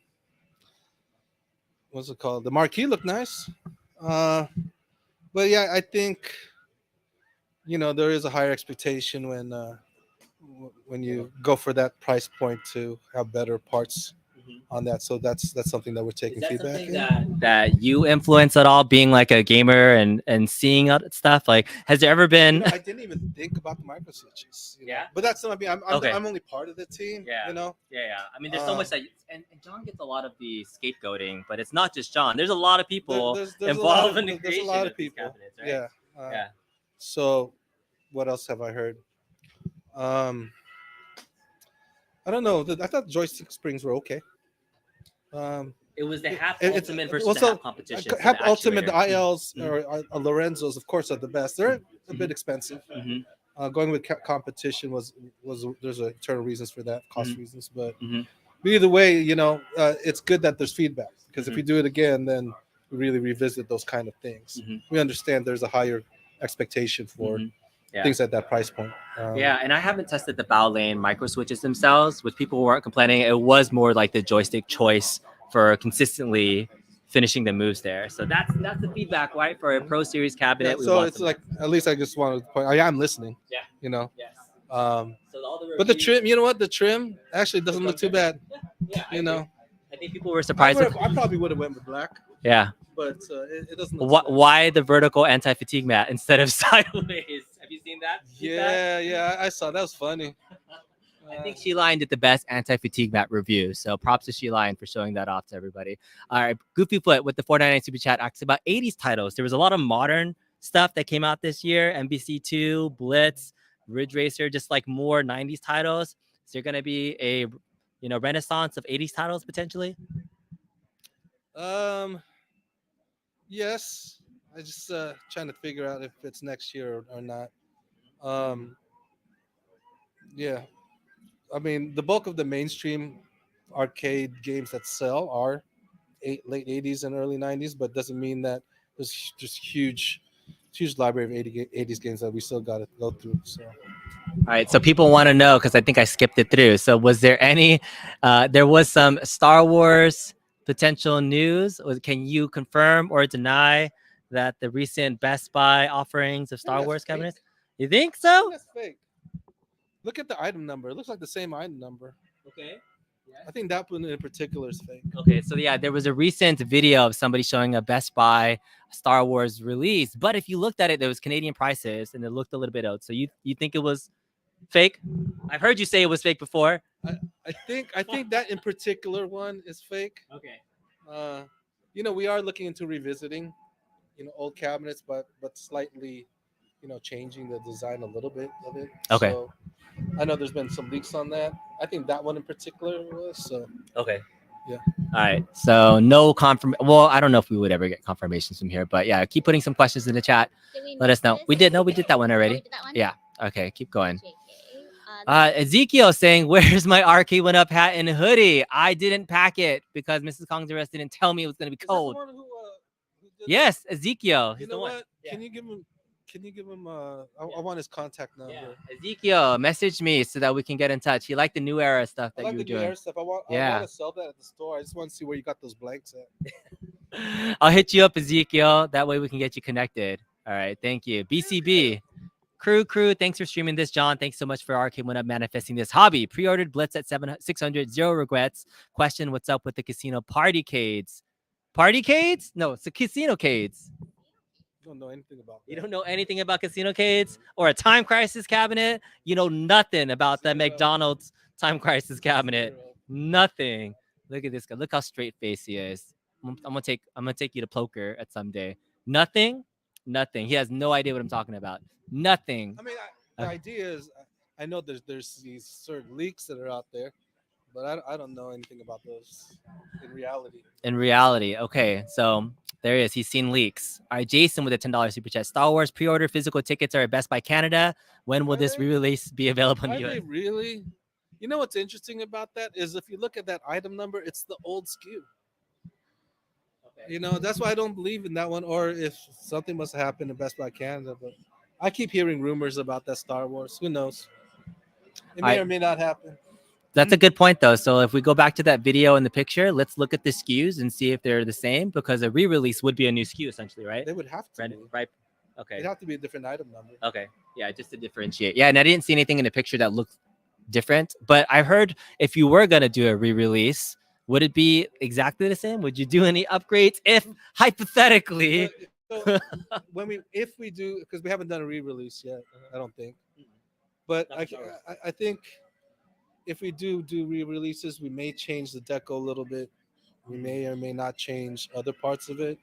C: what's it called? The marquee looked nice. But yeah, I think there is a higher expectation when you go for that price point to have better parts on that. So that's something that we're taking feedback in.
A: That you influence at all, being like a gamer and seeing stuff? Like, has there ever been?
C: I didn't even think about the micro switches.
A: Yeah,
C: but that's not me. I'm
A: okay.
C: I'm only part of the team.
A: Yeah, yeah. I mean, there's so much that, and John gets a lot of the scapegoating, but it's not just John. There's a lot of people involved in the creation.
C: There's a lot of
A: these
C: people.
A: Cabinets, right?
C: Yeah. So, what else have I heard? I don't know. I thought joystick springs were okay.
A: It was the HAP Ultimate versus the HAP competition.
C: HAP Ultimate, the ILs or Lorenzos, of course, are the best. They're a bit expensive. Going with competition was there's internal reasons for that, cost reasons, but either way, it's good that there's feedback, because if we do it again, then we really revisit those kind of things. We understand there's a higher expectation for things at that price point.
A: And I haven't tested the bow lane micro switches themselves, which people weren't complaining. It was more like the joystick choice for consistently finishing the moves there. So that's the feedback, right, for a Pro Series cabinet.
C: So it's like, at least I just wanted to point. I am listening. Yeah.
A: Yes.
C: So but the trim, the trim actually doesn't look too bad.
A: I think people were surprised.
C: I probably would have went with black.
A: Yeah.
C: But it doesn't look
A: why the vertical anti-fatigue mat instead of sideways? Have you seen that?
C: Yeah, I saw. That was funny.
A: I think She-Line did the best anti-fatigue mat review. So props to She-Line for showing that off to everybody. All right, Goofy Foot with the 499 Super Chat asks about 80s titles. There was a lot of modern stuff that came out this year. NBC2, Blitz, Ridge Racer, just like more 90s titles. Is there going to be a renaissance of 80s titles potentially?
C: Yes. I just trying to figure out if it's next year or not. Yeah. I mean, the bulk of the mainstream arcade games that sell are late 80s and early 90s, but doesn't mean that there's just huge library of 80s games that we still got to go through. So.
A: All right, so people want to know, because I think I skipped it through. So was there any, there was some Star Wars potential news. Can you confirm or deny that the recent Best Buy offerings of Star Wars cabinets? You think so?
C: That's fake. Look at the item number. It looks like the same item number.
A: Okay.
C: I think that one in particular is fake.
A: Okay, so yeah, there was a recent video of somebody showing a Best Buy Star Wars release, but if you looked at it, there was Canadian prices and it looked a little bit out. So you think it was fake? I've heard you say it was fake before.
C: I think that in particular one is fake.
A: Okay.
C: We are looking into revisiting, old cabinets, but slightly, changing the design a little bit of it.
A: Okay.
C: So I know there's been some leaks on that. I think that one in particular was so.
A: Okay.
C: Yeah.
A: All right. So no Well, I don't know if we would ever get confirmations from here, but yeah, keep putting some questions in the chat. Let us know. We did. No, we did that one already.
B: We did that one?
A: Yeah. Okay. Keep going.
B: JK.
A: Ezekiel saying, "Where's my Arcade1Up hat and hoodie? I didn't pack it because Mrs. Kong's didn't tell me it was gonna be
C: Is that the
A: cold."
C: one who did
A: Yes, Ezekiel.
C: You
A: He's
C: know
A: the one.
C: what?
A: Yeah.
C: Can you give him? I want his contact number.
A: Yeah. Ezekiel, message me so that we can get in touch. He liked the new era stuff
C: I
A: that
C: like
A: you
C: the
A: were
C: new
A: doing.
C: air stuff. I want to sell that at the store. I just want to see where you got those blanks at.
A: I'll hit you up, Ezekiel. That way we can get you connected. All right. Thank you. BCB. Crew, thanks for streaming this, John. Thanks so much for Arcade1Up manifesting this hobby. Pre-ordered Blitz at 600, zero regrets. Question, what's up with the casino party cades? Party cades? No, it's the casino cades.
C: Don't know anything about that.
A: You don't know anything about casino cades or a time crisis cabinet? You know nothing about the McDonald's time crisis cabinet. Nothing. Look at this guy. Look how straight faced he is. I'm gonna take you to poker at some day. Nothing. He has no idea what I'm talking about. Nothing.
C: I mean, the idea is, I know there's these certain leaks that are out there, but I don't know anything about those in reality.
A: Okay, so there he is. He's seen leaks. All right, Jason with a $10 super chat. Star Wars pre-order physical tickets are at Best Buy Canada. When will this re-release be available in the US?
C: They really? You know what's interesting about that is if you look at that item number, it's the old SKU. Okay. That's why I don't believe in that one, or if something must have happened in Best Buy Canada. But I keep hearing rumors about that Star Wars. Who knows? It may or may not happen.
A: That's a good point, though. So if we go back to that video in the picture, let's look at the SKUs and see if they're the same, because a re-release would be a new SKU, essentially, right?
C: They would have to.
A: Right. Okay.
C: It'd have to be a different item number.
A: Okay. Yeah, just to differentiate. Yeah, and I didn't see anything in the picture that looked different. But I heard if you were going to do a re-release, would it be exactly the same? Would you do any upgrades if hypothetically?
C: So if we do, because we haven't done a re-release yet, I don't think. But I think if we do re-releases, we may change the deco a little bit. We may or may not change other parts of it.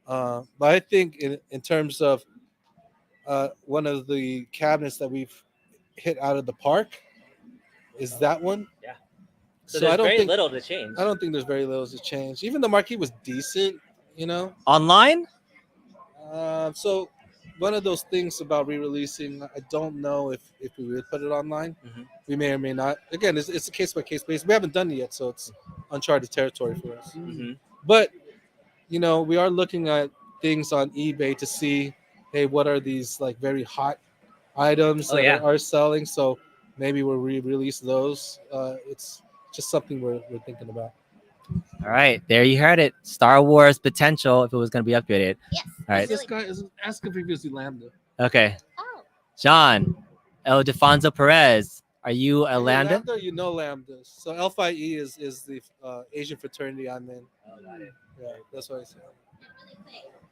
C: But I think in terms of one of the cabinets that we've hit out of the park is that one.
A: Yeah. So there's very little to change.
C: I don't think there's very little to change. Even the marquee was decent,
A: Online?
C: So one of those things about re-releasing, I don't know if we would put it online.
A: Mm-hmm.
C: We may or may not. Again, it's a case-by-case basis. We haven't done it yet, so it's uncharted territory for us.
A: Mm-hmm.
C: But, we are looking at things on eBay to see, hey, what are these like very hot items that are selling? So maybe we'll re-release those. It's just something we're thinking about.
A: All right, there you heard it. Star Wars potential if it was going to be upgraded.
B: Yes.
A: All right.
C: This guy is asking if he gives you Lambda.
A: Okay.
B: Oh.
A: John, El Defonso Perez, are you a Lambda?
C: You know Lambda. So Alpha E is the Asian fraternity I'm in. Yeah, that's what I said.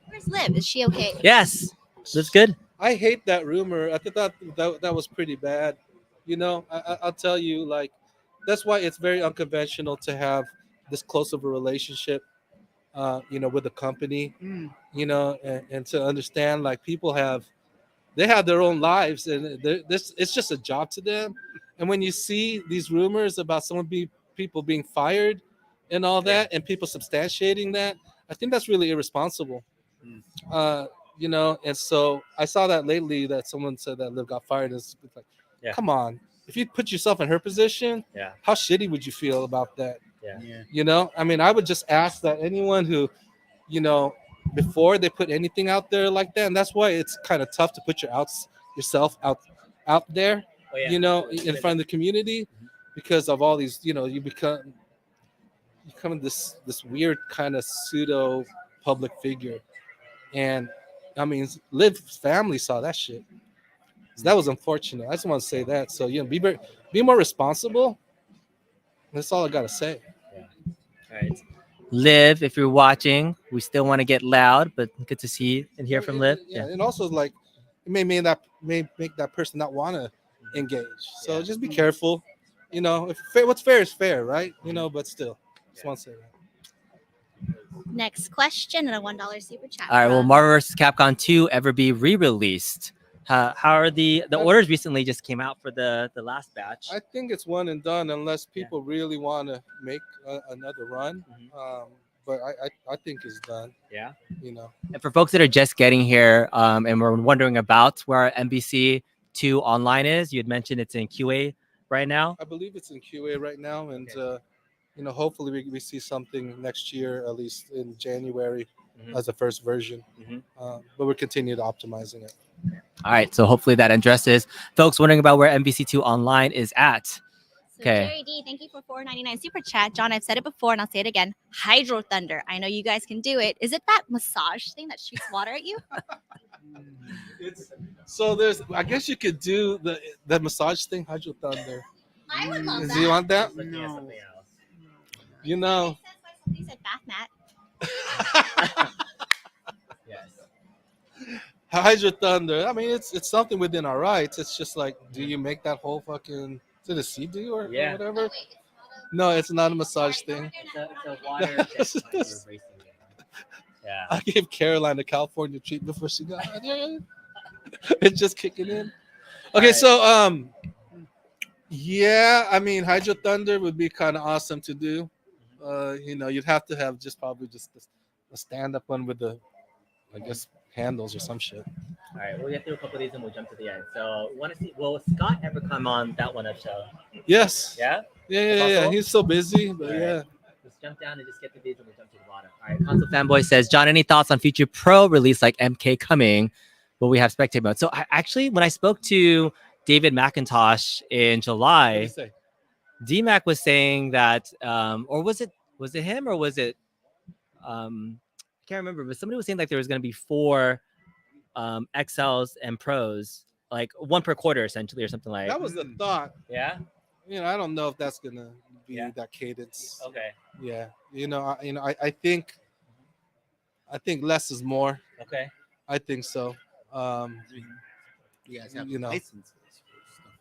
B: Where's Liv? Is she okay?
A: Yes, that's good.
C: I hate that rumor. I thought that was pretty bad. I'll tell you, like, that's why it's very unconventional to have this close of a relationship, with a company, and to understand, like, people have their own lives, and it's just a job to them. And when you see these rumors about people being fired and all that, and people substantiating that, I think that's really irresponsible. And so I saw that lately that someone said that Liv got fired. It's like, come on, if you put yourself in her position, how shitty would you feel about that? I mean, I would just ask that anyone who, before they put anything out there like that, and that's why it's kind of tough to put yourself out there, in front of the community, because of all these, you become this weird kind of pseudo public figure. And I mean, Liv's family saw that shit. So that was unfortunate. I just want to say that. So be more responsible. That's all I gotta say.
A: All right. Liv, if you're watching, we still want to get loud, but good to see and hear from Liv.
C: Yeah, and also like it may make that person not want to engage. So just be careful. If what's fair is fair, right? But still, just want to say that.
B: Next question and a $1 super chat.
A: All right. Will
B: from-
A: Marvel vs. Capcom 2 ever be re-released? How are the orders recently just came out for the last batch?
C: I think it's one and done unless people really want to make another run. But I think it's done.
A: Yeah.
C: And
A: for folks that are just getting here and we're wondering about where MBC 2 online is, you had mentioned it's in QA right now.
C: I believe it's in QA right now, and hopefully we see something next year, at least in January, as the first version. But we're continuing to optimizing it.
A: All right, so hopefully that addresses folks wondering about where MBC 2 online is at.
B: So
A: Okay.
B: Jerry D, thank you for $4.99 super chat. John, I've said it before and I'll say it again. Hydro Thunder. I know you guys can do it. Is it that massage thing that shoots water at you?
C: I guess you could do the massage thing, Hydro Thunder.
B: I would love
C: Do you want that?
E: No.
B: Somebody said bath mat.
C: Hydro Thunder. I mean, it's something within our rights. It's just like, do you make that whole fucking? Is it a CD or whatever? No, it's not a massage thing.
A: It's a water. Yeah.
C: I gave Caroline the California treatment before she got here. It's just kicking in. Okay, so I mean, Hydro Thunder would be kind of awesome to do. You'd have to have probably just a stand-up one with the, I guess, handles or some shit.
A: All right, we'll get through a couple of these and we'll jump to the end. So, want to see? Will Scott ever come on that one-up show?
C: Yes.
A: Yeah.
C: Yeah. He's so busy, but yeah.
A: Let's jump down and just get to these and we'll jump to the bottom. All right, Console Fanboy says, John, any thoughts on future pro release like MK coming? Will we have spectator mode? So when I spoke to David McIntosh in July,
C: What did he say?
A: DMAC was saying that, or was it him or was it, I can't remember, but somebody was saying like there was going to be 4 XLs and pros, like 1 per quarter essentially or something like
C: That was the thought.
A: Yeah.
C: I don't know if that's gonna be that cadence.
A: Okay.
C: Yeah. I think less is more.
A: Okay.
C: I think so.
E: You guys have
C: You know.
E: licenses.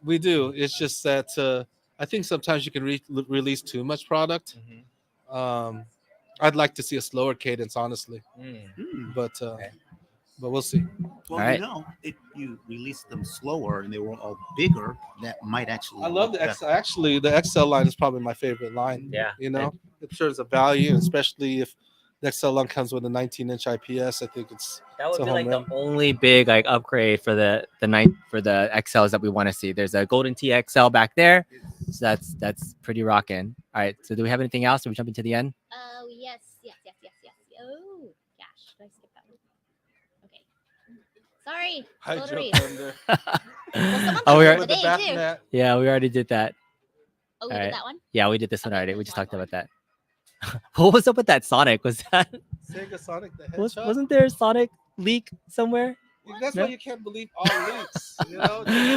C: We do. It's just that I think sometimes you can release too much product. I'd like to see a slower cadence, honestly. But we'll see.
E: Well,
A: All right.
E: if you release them slower and they were all bigger, that might actually.
C: I love
E: look
C: the
E: better.
C: XL. Actually, the XL line is probably my favorite line.
A: Yeah.
C: In terms of value, especially if the XL line comes with a 19-inch IPS, I think it's
A: That would
C: a
A: be
C: home
A: like
C: run.
A: the only big like upgrade for the XLs that we want to see. There's a Golden TXL back there, so that's pretty rocking. All right, so do we have anything else? Do we jump into the end?
B: Oh, yes. Oh, gosh. Did I skip that one? Okay. Sorry.
C: Hydro
B: Rotary.
C: Thunder.
A: Oh, we
B: are
A: are.
C: With the
B: today,
C: back
B: too.
C: mat.
A: Yeah, we already did that.
B: Oh, we
A: All right.
B: did that one?
A: Yeah, we did this one
B: Okay,
A: already. We
B: there's
A: just
B: one
A: talked
B: more.
A: about that. What was up with that Sonic? Was that
C: Sega Sonic the Hedgehog.
A: wasn't there a Sonic leak somewhere?
C: That's
A: No?
C: why you can't believe all leaks.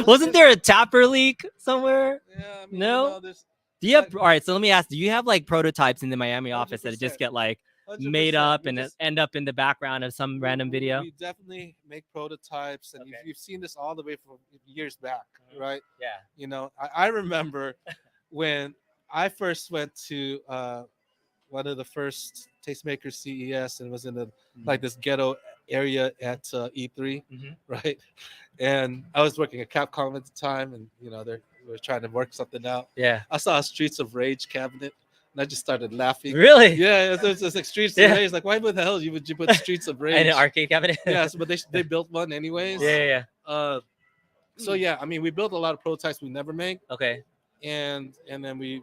A: Wasn't there a Tapper leak somewhere?
C: Yeah, I mean,
A: No?
C: there's
A: Do you have all right? So let me ask: do you have like prototypes in the Miami office that just
C: 100%.
A: get like
C: 100%.
A: made up
C: We
A: and
C: just-
A: end up in the background of some random video?
C: We definitely make prototypes, and
A: Okay.
C: you've seen this all the way from years back, right?
A: Yeah.
C: I remember when I first went to one of the first Tastemakers CES, and it was in like this ghetto area at E3, right? And I was working at Capcom at the time, and we were trying to work something out.
A: Yeah.
C: I saw a Streets of Rage cabinet, and I just started laughing.
A: Really?
C: Yeah, there's this like Streets
A: Yeah.
C: of Rage. Like, why the hell would you put Streets of Rage?
A: And an arcade cabinet.
C: Yes, but they built one anyways.
A: Yeah.
C: So yeah, I mean, we built a lot of prototypes we never make,
A: Okay.
C: and then we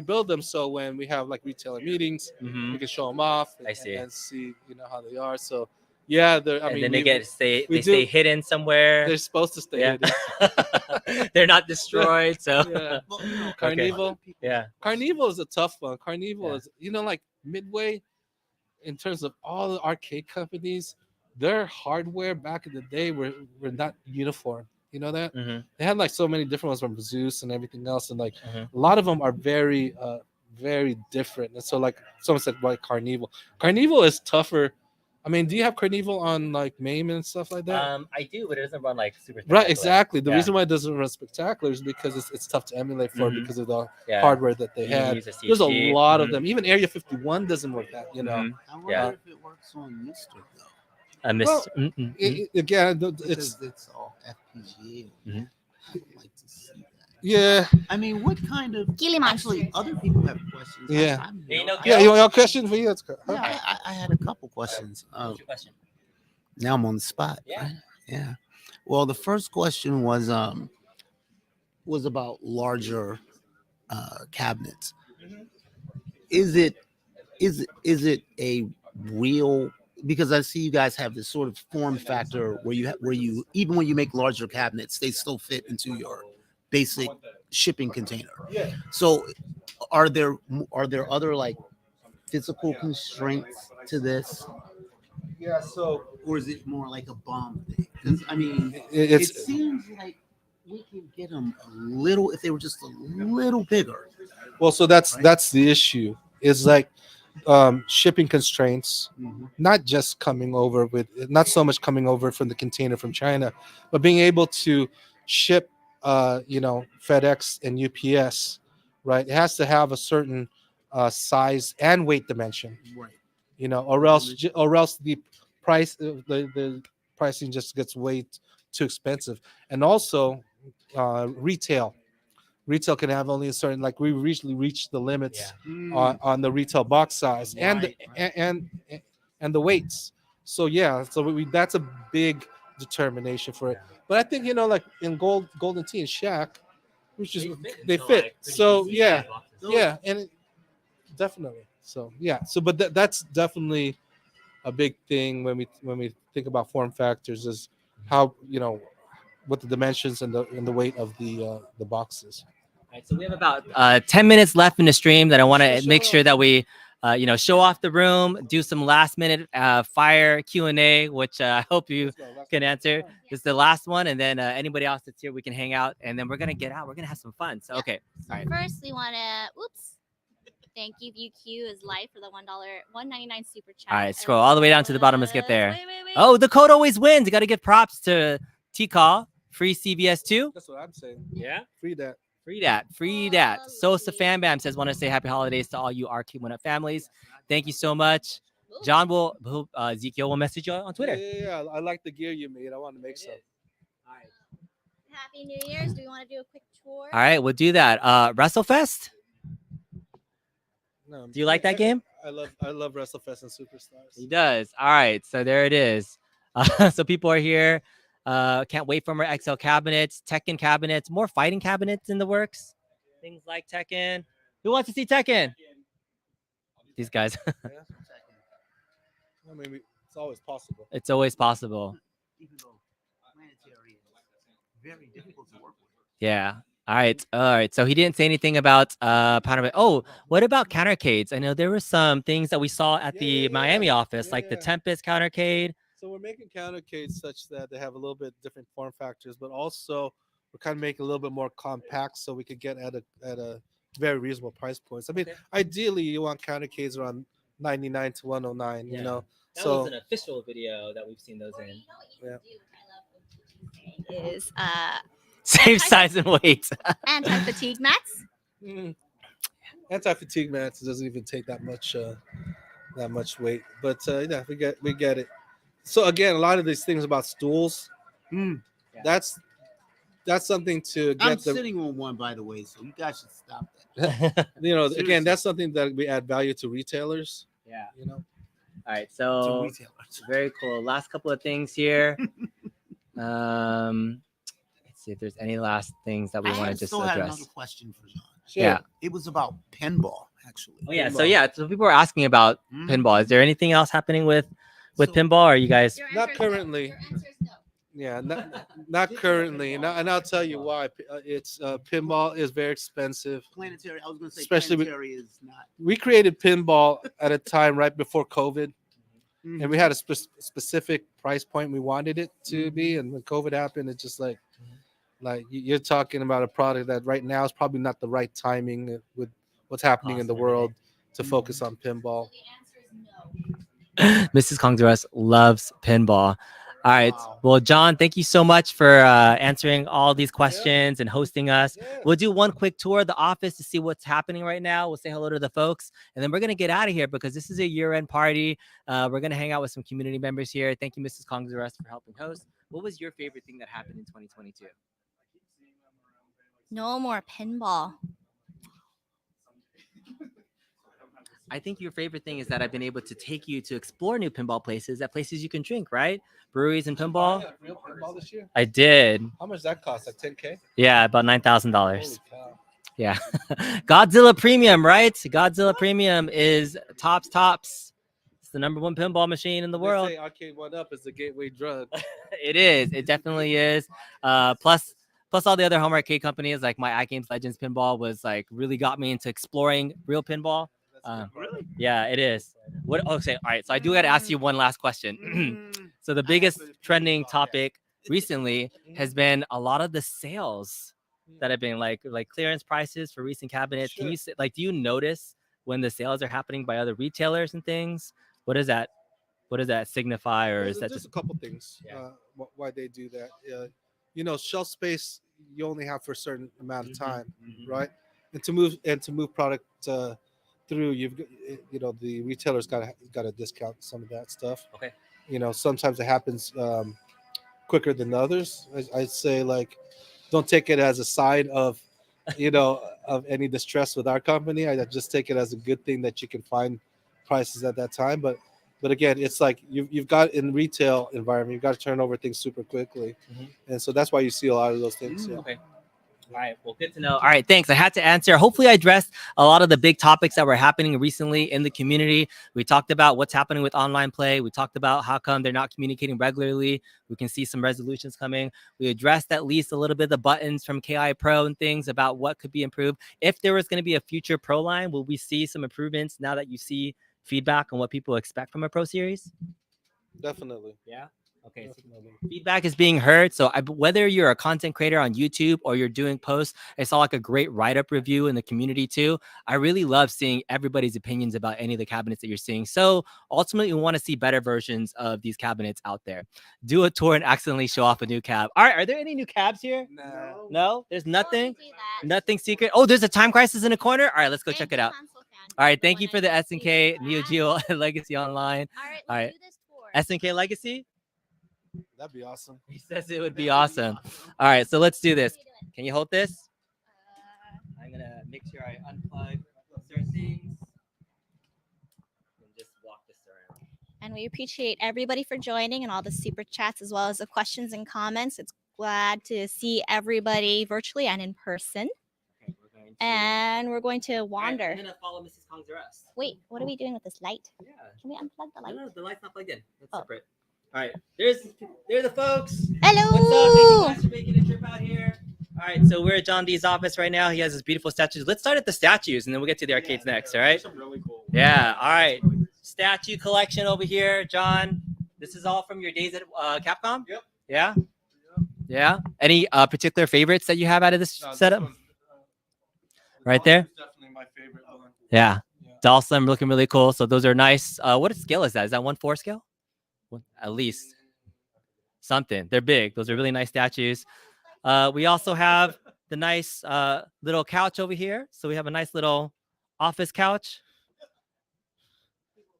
C: build them so when we have like retailer meetings,
A: Mhm.
C: we can show them off.
A: I see.
C: And see how they are. So yeah,
A: And then
C: we-
A: they
C: we
A: stay
C: do-
A: hidden somewhere.
C: They're supposed to stay
A: Yeah.
C: hidden.
A: They're not destroyed. So
C: Yeah.
A: Okay.
C: Carnival.
A: Yeah.
C: Carnival is a tough one. Carnival
A: Yeah.
C: is like Midway, in terms of all the arcade companies, their hardware back in the day were not uniform. You know that?
A: Mm-hmm.
C: They had like so many different ones from Zeus and everything else, and like
A: Mhm.
C: a lot of them are very very different. And so like someone said, like Carnival. Carnival is tougher. I mean, do you have Carnival on like MAME and stuff like that?
A: I do, but it doesn't run like super.
C: Right,
A: spectacular.
C: exactly. The
A: Yeah.
C: reason why it doesn't run spectacular is because it's tough to emulate for
A: Mhm.
C: because of the
A: Yeah.
C: hardware that they
A: You need to
C: had.
A: use a
C: There's a
A: CG.
C: lot of
A: Mhm.
C: them. Even Area 51 doesn't work that, you know.
A: Mhm.
E: I wonder
A: Yeah.
E: if it works on Mister though.
A: I missed.
C: Well, Again, it's
E: Because it's all FPGA.
A: Mhm.
E: I would like to see that.
C: yeah,
E: I mean, what kind of
B: Gilliman.
E: actually other people have questions.
C: Yeah.
A: Yeah,
C: yeah. You want a question for you? That's good.
E: Yeah, I had a couple questions.
A: What's your question?
E: Now I'm on the spot.
A: Yeah.
E: Right? Yeah. Well, the first question was about larger cabinets. Is it a real, because I see you guys have this sort of form factor where you even when you make larger cabinets, they still fit into your basic shipping container.
C: Yeah.
E: So are there other like physical constraints to this?
C: Yeah. So
E: Or is it more like a bomb thing? Because I mean, it
C: it's
E: seems like we can get them a little if they were just a little bigger.
C: well. So that's the issue. Is like shipping constraints, not just coming over with, not so much coming over from the container from China, but being able to ship, FedEx and UPS, right? It has to have a certain size and weight dimension,
E: Right.
C: or else the price, the pricing just gets way too expensive. And also, retail can have only a certain, like we recently reached the limits on the retail box size
E: Right,
C: and the weights. So yeah, so that's a big determination for it. But I think like in Golden Tee and Shaq, which is they fit. So yeah, and definitely. So yeah, so but that's definitely a big thing when we think about form factors is how what the dimensions and the weight of the boxes.
A: All right, so we have about 10 minutes left in the stream that I want to make sure that we, show off the room, do some last minute fire Q&A, which I hope you can answer. This is the last one, and then anybody else that's here, we can hang out, and then we're gonna get out. We're gonna have some fun. So okay, all right.
B: First, we want to, thank you, VQ is live for the $1.99 super chat.
A: All right, scroll all the way down to the bottom. Let's get there.
B: Wait.
A: Oh, the code always wins. You got to give props to T-Call, free CBS2.
C: That's what I'm saying.
A: Yeah.
C: Free that.
A: Free that. Sosa Fan Bam says, want to say happy holidays to all you Arcade1Up families. Thank you so much. John Ezekiel will message you on Twitter.
C: Yeah. I like the gear you made. I want to make some.
B: Happy New Year's. Do we want to do a quick tour?
A: All right, we'll do that. WrestleFest.
C: No,
A: Do you like that game?
C: I love WrestleFest and Superstars.
A: He does. All right, so there it is. So people are here. Can't wait for more XL cabinets, Tekken cabinets, more fighting cabinets in the works. Things like Tekken. Who wants to see Tekken? These guys.
C: I mean, it's always possible.
A: It's always possible.
E: Even though planetary is very difficult to work with.
A: Yeah. All right. So he didn't say anything about Panama. Oh, what about countercades? I know there were some things that we saw at the Miami office, like the Tempest countercade.
C: So we're making countercades such that they have a little bit different form factors, but also we're kind of making a little bit more compact so we could get at a very reasonable price points. I mean, ideally you want countercades around 99 to 109,
A: Yeah.
C: That
A: That was an official video that we've seen those in.
C: Yeah.
B: Is
A: Same size and weight.
B: anti-fatigue mats.
C: Anti-fatigue mats doesn't even take that much weight, but yeah, we get it. So again, a lot of these things about stools, that's something to get.
E: I'm sitting on one, by the way, so you guys should stop that.
C: Again,
E: Seriously.
C: that's something that we add value to retailers.
A: Yeah.
C: All
A: right, so very cool. Last couple of things here. Let's see if there's any last things that we want to just
E: still had
A: address.
E: another question for John.
A: Yeah.
E: It was about pinball, actually.
A: Oh yeah. So people are asking about pinball. Is there anything else happening with pinball? Or are you guys?
C: Not currently. Yeah, not currently. And I'll tell you why. It's pinball is very expensive.
E: Planetary. I was going to say
C: Especially
E: planetary is not.
C: We created pinball at a time right before COVID, and we had a specific price point we wanted it to be. And when COVID happened, it just like Like you're talking about a product that right now is probably not the right timing with what's happening in the world to focus on pinball.
A: Mrs. Congress loves pinball. All right.
C: Wow.
A: Well, John, thank you so much for answering all these questions and hosting us. We'll do one quick tour of the office to see what's happening right now. We'll say hello to the folks, and then we're going to get out of here because this is a year-end party. We're going to hang out with some community members here. Thank you, Mrs. Congress, for helping host. What was your favorite thing that happened in 2022?
B: No more pinball.
A: I think your favorite thing is that I've been able to take you to explore new pinball places, at places you can drink, right? Breweries and pinball.
C: Real pinball this year?
A: I did.
C: How much that cost? Like $10K?
A: Yeah, about $9,000.
C: Holy cow.
A: Yeah. Godzilla Premium, right? Godzilla Premium is tops. It's the #1 pinball machine in the world.
C: They say Arcade1Up is the gateway drug.
A: It is. It definitely is. Plus all the other home arcade companies like my iGames Legends Pinball was like really got me into exploring real pinball.
C: Really?
A: Yeah, it is. What? Okay, all right. So I do got to ask you one last question. So the biggest trending topic recently has been a lot of the sales that have been like clearance prices for recent cabinets. Can you do you notice when the sales are happening by other retailers and things? What does that signify, or is that
C: There's
A: just
C: a couple things why they do that? Shelf space you only have for a certain amount of time, right? And to move product through, the retailers got to discount some of that stuff.
A: Okay.
C: Sometimes it happens quicker than others. I'd say like, don't take it as a sign of, of any distress with our company. I just take it as a good thing that you can find prices at that time. But again, it's like you've got in retail environment, you've got to turn over things super quickly, and so that's why you see a lot of those things. Yeah.
A: Okay. All right. Well, good to know. All right. Thanks. I had to answer. Hopefully, I addressed a lot of the big topics that were happening recently in the community. We talked about what's happening with online play. We talked about how come they're not communicating regularly. We can see some resolutions coming. We addressed at least a little bit of the buttons from KI Pro and things about what could be improved. If there was going to be a future Pro line, will we see some improvements now that you see feedback on what people expect from a Pro series?
C: Definitely.
A: Yeah. Okay, so feedback is being heard. So whether you're a content creator on YouTube or you're doing posts, I saw like a great write-up review in the community too. I really love seeing everybody's opinions about any of the cabinets that you're seeing. So ultimately, we want to see better versions of these cabinets out there. Do a tour and accidentally show off a new cab. All right, are there any new cabs here? No? There's nothing? Nothing secret? Oh, there's a Time Crisis in the corner? All right, let's go check it out. All right, thank you for the SNK Neo Geo Legacy Online. All right, SNK Legacy?
C: That'd be awesome.
A: He says it would be awesome. All right, so let's do this. Can you hold this? I'm gonna make sure I unplug certain things and just walk this around.
B: And we appreciate everybody for joining and all the super chats as well as the questions and comments. It's glad to see everybody virtually and in person. Okay, we're going to wander.
A: I'm gonna follow Mrs. Kong's arrest.
B: Wait, what are we doing with this light?
A: Yeah.
B: Can we unplug the light?
A: No, the light's not plugged in. That's separate. All right, there are the folks.
B: Hello.
A: What's up? Thank you guys for making a trip out here. All right, so we're at John D's office right now. He has his beautiful statues. Let's start at the statues, and then we'll get to the arcades next. All right?
D: Some really cool.
A: Yeah. All right. Statue collection over here, John. This is all from your days at Capcom.
D: Yep.
A: Yeah. Yeah. Any particular favorites that you have out of this setup? Right there.
C: Definitely my favorite one.
A: Yeah. Dalsum looking really cool. So those are nice. What scale is that? Is that 1/4 scale? At least something. They're big. Those are really nice statues. We also have the nice little couch over here. So we have a nice little office couch.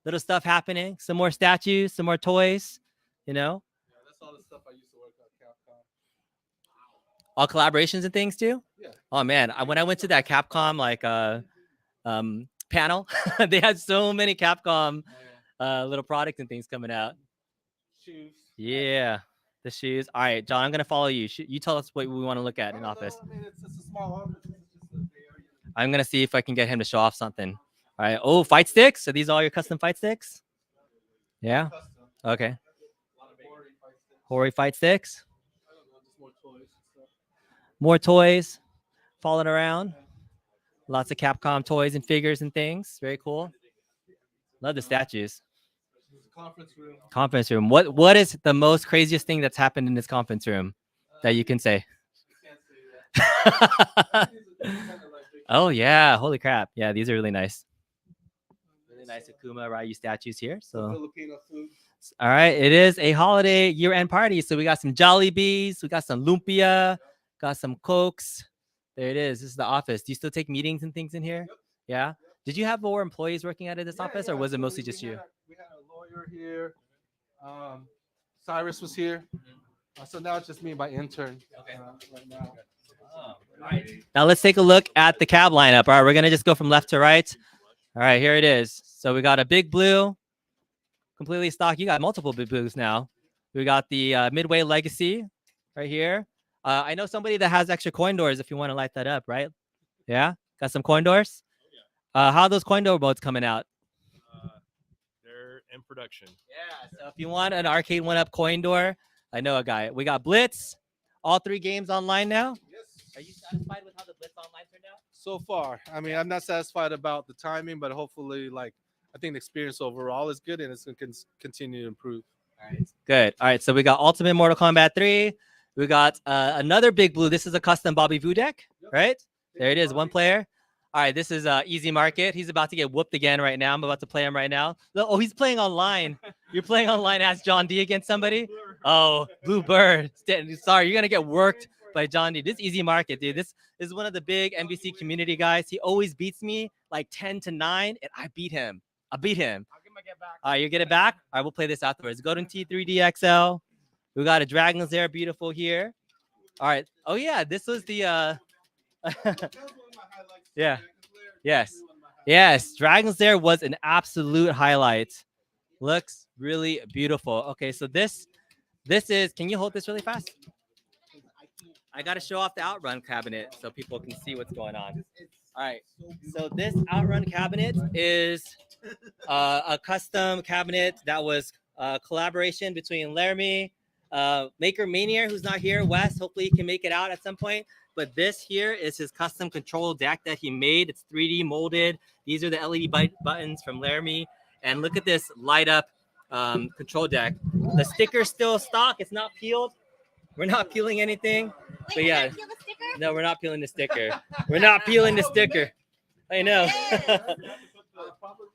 A: Little stuff happening. Some more statues, some more toys,
C: Yeah, that's all the stuff I used to work at Capcom.
A: All collaborations and things too?
C: Yeah.
A: Oh man, when I went to that Capcom panel, they had so many Capcom little products and things coming out.
C: Shoes.
A: Yeah, the shoes. All right, John, I'm gonna follow you. You tell us what we want to look at in office.
C: I mean, it's just a small office. It's just a area.
A: I'm gonna see if I can get him to show off something. All right. Oh, fight sticks. Are these all your custom fight sticks? Yeah. Okay. Hori fight sticks. More toys falling around. Lots of Capcom toys and figures and things. Very cool. Love the statues. Conference room. What is the most craziest thing that's happened in this conference room that you can say? Oh yeah, holy crap. Yeah, these are really nice. Really nice Akuma Ryu statues here. So
C: Filipino food.
A: all right, it is a holiday year-end party. So we got some Jollibees, we got some lumpia, got some Cokes. There it is. This is the office. Do you still take meetings and things in here? Yeah. Did you have more employees working out of this office, or was it mostly just you?
C: We had a lawyer here. Cyrus was here. So now it's just me and my intern. Right now.
A: Now let's take a look at the cab lineup. All right, we're gonna just go from left to right. All right, here it is. So we got a big blue, completely stock. You got multiple big blues now. We got the Midway Legacy right here. I know somebody that has extra coin doors if you want to light that up, right? Yeah, got some coin doors. How are those coin door boats coming out?
D: They're in production.
A: Yeah, so if you want an Arcade1Up coin door, I know a guy. We got Blitz, all 3 games online now. Are you satisfied with how the Blitz online turned out?
C: So far, I mean, I'm not satisfied about the timing, but hopefully, like, I think the experience overall is good and it's going to continue to improve.
A: All right, good. All right, so we got Ultimate Mortal Kombat 3. We got another big blue. This is a custom Bobby Voo deck, right? There it is, 1 player. All right, this is Easy Market. He's about to get whooped again right now. I'm about to play him right now. Oh, he's playing online. You're playing online as John D against somebody? Oh, Blue Bird. Sorry, you're going to get worked by John D. This Easy Market, dude. This is one of the big NBC community guys. He always beats me like 10-9, and I beat him. I'll get my get back. All right, you get it back? All right, we'll play this afterwards. Golden T3D XL. We got a Dragon's Lair, beautiful here. All right. Oh, yeah, this was the... yeah. Yes. Dragon's Lair was an absolute highlight. Looks really beautiful. Okay, so this is, can you hold this really fast? I got to show off the Outrun cabinet so people can see what's going on. All right, so this Outrun cabinet is a custom cabinet that was a collaboration between Laramie, Maker Manier, who's not here, Wes. Hopefully he can make it out at some point. But this here is his custom control deck that he made. It's 3D molded. These are the LED buttons from Laramie. And look at this light up control deck. The sticker's still stock. It's not peeled. We're not peeling anything. But yeah, no, we're not peeling the sticker. We're not peeling the sticker. I know.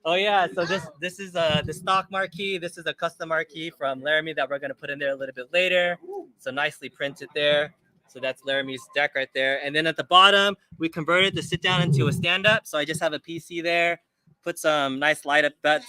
A: Oh yeah, so this is the stock marquee. This is a custom marquee from Laramie that we're gonna put in there a little bit later. So nicely printed there. So that's Laramie's deck right there. And then at the bottom, we converted the sit down into a stand up. So I just have a PC there, put some nice light up butts,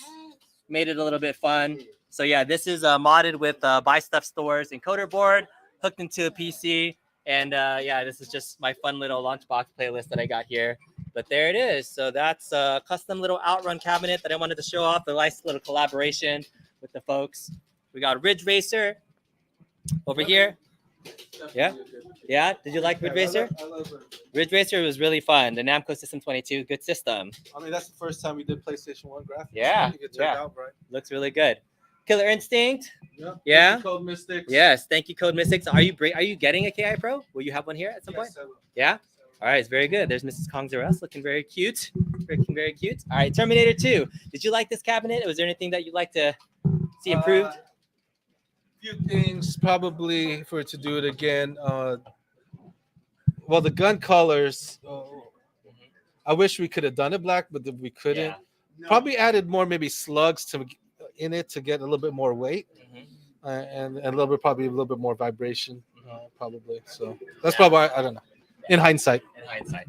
A: made it a little bit fun. So yeah, this is modded with Buy Stuff Stores encoder board, hooked into a PC. And yeah, this is just my fun little lunchbox playlist that I got here. But there it is. So that's a custom little Outrun cabinet that I wanted to show off. A nice little collaboration with the folks. We got Ridge Racer over here. Yeah. Did you like Ridge Racer?
C: I love it.
A: Ridge Racer was really fun. The Namco System 22, good system.
C: I mean, that's the first time we did PlayStation 1 graphics.
A: Yeah,
C: I think it turned out right.
A: Looks really good. Killer Instinct.
C: Yeah.
A: Yeah.
C: Thank you, Code Mystics.
A: Yes, thank you, Code Mystics. Are you getting a KI Pro? Will you have one here at some point?
C: Yes, I will.
A: Yeah. All right, it's very good. There's Mrs. Kong Zerus looking very cute. Looking very cute. All right, Terminator 2. Did you like this cabinet? Was there anything that you'd like to see improved?
C: Few things probably for it to do it again. Well, the gun colors. I wish we could have done it black, but we couldn't.
A: Yeah.
C: Probably added more maybe slugs in it to get a little bit more weight, and a little bit probably a little bit more vibration, probably. So that's probably I don't know. In hindsight.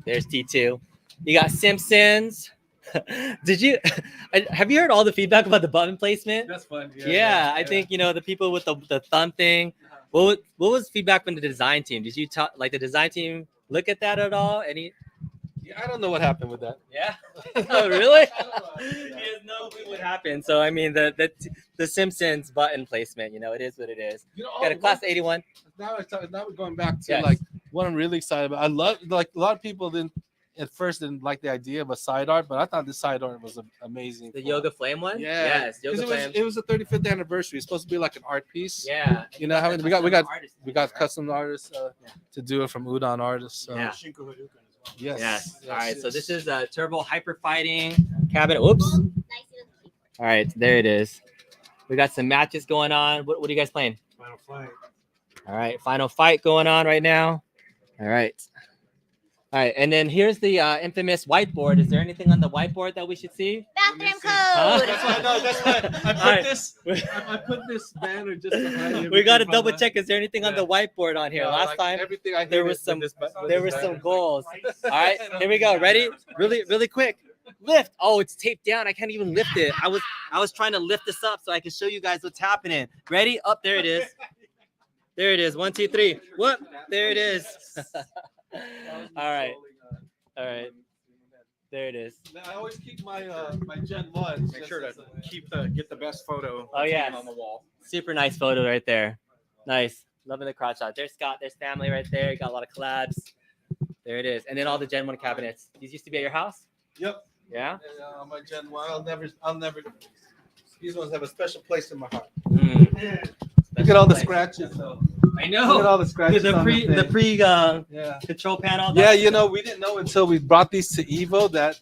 A: There's T2. You got Simpsons. Have you heard all the feedback about the button placement?
C: That's fun.
A: Yeah, I think the people with the thumb thing. What was feedback from the design team? Did you like the design team look at that at all?
C: I don't know what happened with that.
A: Yeah. Oh, really? He has no clue what happened. So I mean, the Simpsons button placement. It is what it is. Got a class 81.
C: Now we're going back to like what I'm really excited about. I love like a lot of people didn't like the idea of a side art, but I thought this side art was amazing.
A: The Yoga Flame one?
C: Yeah.
A: Yes. Yoga Flame.
C: It was the 35th anniversary. It's supposed to be like an art piece.
A: Yeah.
C: We got custom artists to do it from Udon artists. So.
A: Yeah.
C: Yes.
A: All right. So this is a Turbo Hyper Fighting cabinet. Oops. All right. There it is. We got some matches going on. What are you guys playing?
C: Final Fight.
A: All right. Final Fight going on right now. All right. All right, and then here's the infamous whiteboard. Is there anything on the whiteboard that we should see?
B: Bathroom
A: Huh?
B: code.
C: That's why I know. That's why I put
A: Alright.
C: this. I put this banner just to hide
A: We got to
C: everything
A: double
C: from
A: check. Is there anything on the whiteboard on here?
C: Yeah,
A: Last
C: like
A: time
C: everything I
A: there
C: hid
A: was
C: it
A: some
C: with
A: there
C: this
A: was some
C: banner.
A: goals. All right, here we go. Ready? Really quick. Lift. Oh, it's taped down. I can't even lift it. I was trying to lift this up so I can show you guys what's happening. Ready? Up there it is. There it is. 1, 2, 3. Whoop. There it is. All right. All right. There it is.
C: I always keep my my Gen 1.
J: Make sure to get the best photo.
A: Oh, yeah.
J: On the wall.
A: Super nice photo right there. Nice. Loving the crotch shot. There's Scott. There's family right there. Got a lot of collabs. There it is. And then all the Gen 1 cabinets. These used to be at your house?
C: Yep.
A: Yeah?
C: My Gen 1. I'll never. These ones have a special place in my heart. Look at all the scratches, though.
A: I know.
C: Look at all the scratches.
A: The
C: on
A: pre
C: yeah.
A: control panel.
C: Yeah, you know, we didn't know until we brought these to Evo that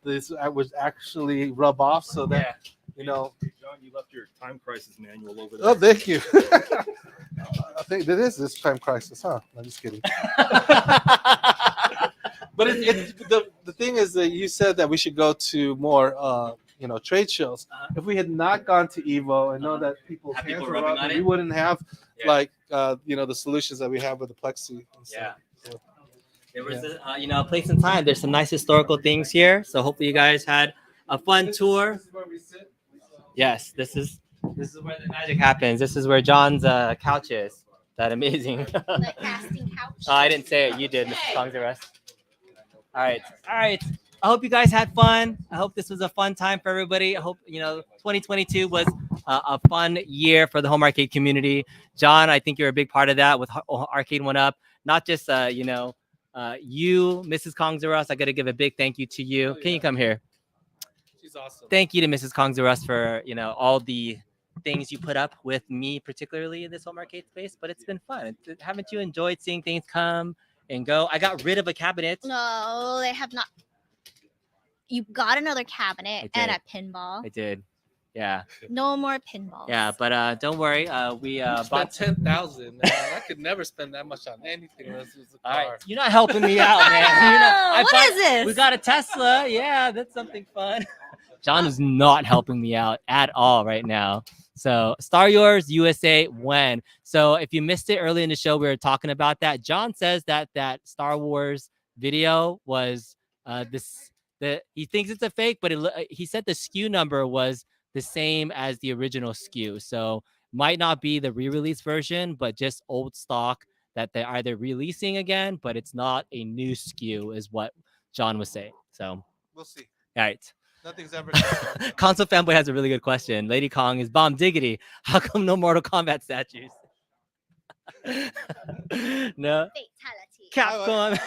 C: this would actually rub off. So that you know.
D: John, you left your time crisis manual over there.
C: Oh, thank you. I think that is this time crisis, huh? I'm just kidding. But the thing is that you said that we should go to more trade shows. If we had not gone to Evo and know that people's
A: Have
C: hands
A: people
C: were
A: rubbing
C: up,
A: on
C: we
A: it?
C: wouldn't have
A: Yeah.
C: the solutions that we have with the plexi. And
A: Yeah.
C: so,
A: There was a place and time. There's some nice historical things here. So hopefully you guys had a fun tour.
C: This is where we sit.
A: Yes, this is where the magic happens. This is where John's couch is. That amazing.
B: The casting couch.
A: Oh, I didn't say it. You did, Mrs. Kongzares. All right. I hope you guys had fun. I hope this was a fun time for everybody. I hope 2022 was a fun year for the home arcade community. John, I think you're a big part of that with Arcade1Up. Not just you, Mrs. Kongzares. I got to give a big thank you to you. Can you come here?
C: She's awesome.
A: Thank you to Mrs. Kongzares for all the things you put up with me, particularly in this home arcade space. But it's been fun. Haven't you enjoyed seeing things come and go? I got rid of a cabinet.
B: No, they have not. You got another cabinet
A: I
B: and
A: did.
B: a pinball.
A: I did. Yeah.
B: No more pinballs.
A: Yeah, but don't worry. We
C: Spent
A: bought.
C: 10,000. I could never spend that much on anything unless it was a
A: All
C: car.
A: right, you're not helping me out, man.
B: What is this?
A: We got a Tesla. Yeah, that's something fun. John is not helping me out at all right now. So Star Wars USA when? So if you missed it early in the show, we were talking about that. John says that Star Wars video was he thinks it's a fake, but he said the SKU number was the same as the original SKU. So might not be the re-release version, but just old stock that they're either releasing again, but it's not a new SKU is what John was saying. So
C: We'll see.
A: all right.
C: Nothing's ever.
A: Console Fanboy has a really good question. Lady Kong is bomb diggity. How come no Mortal Kombat statues? No.
B: Fatality.
A: Capcom.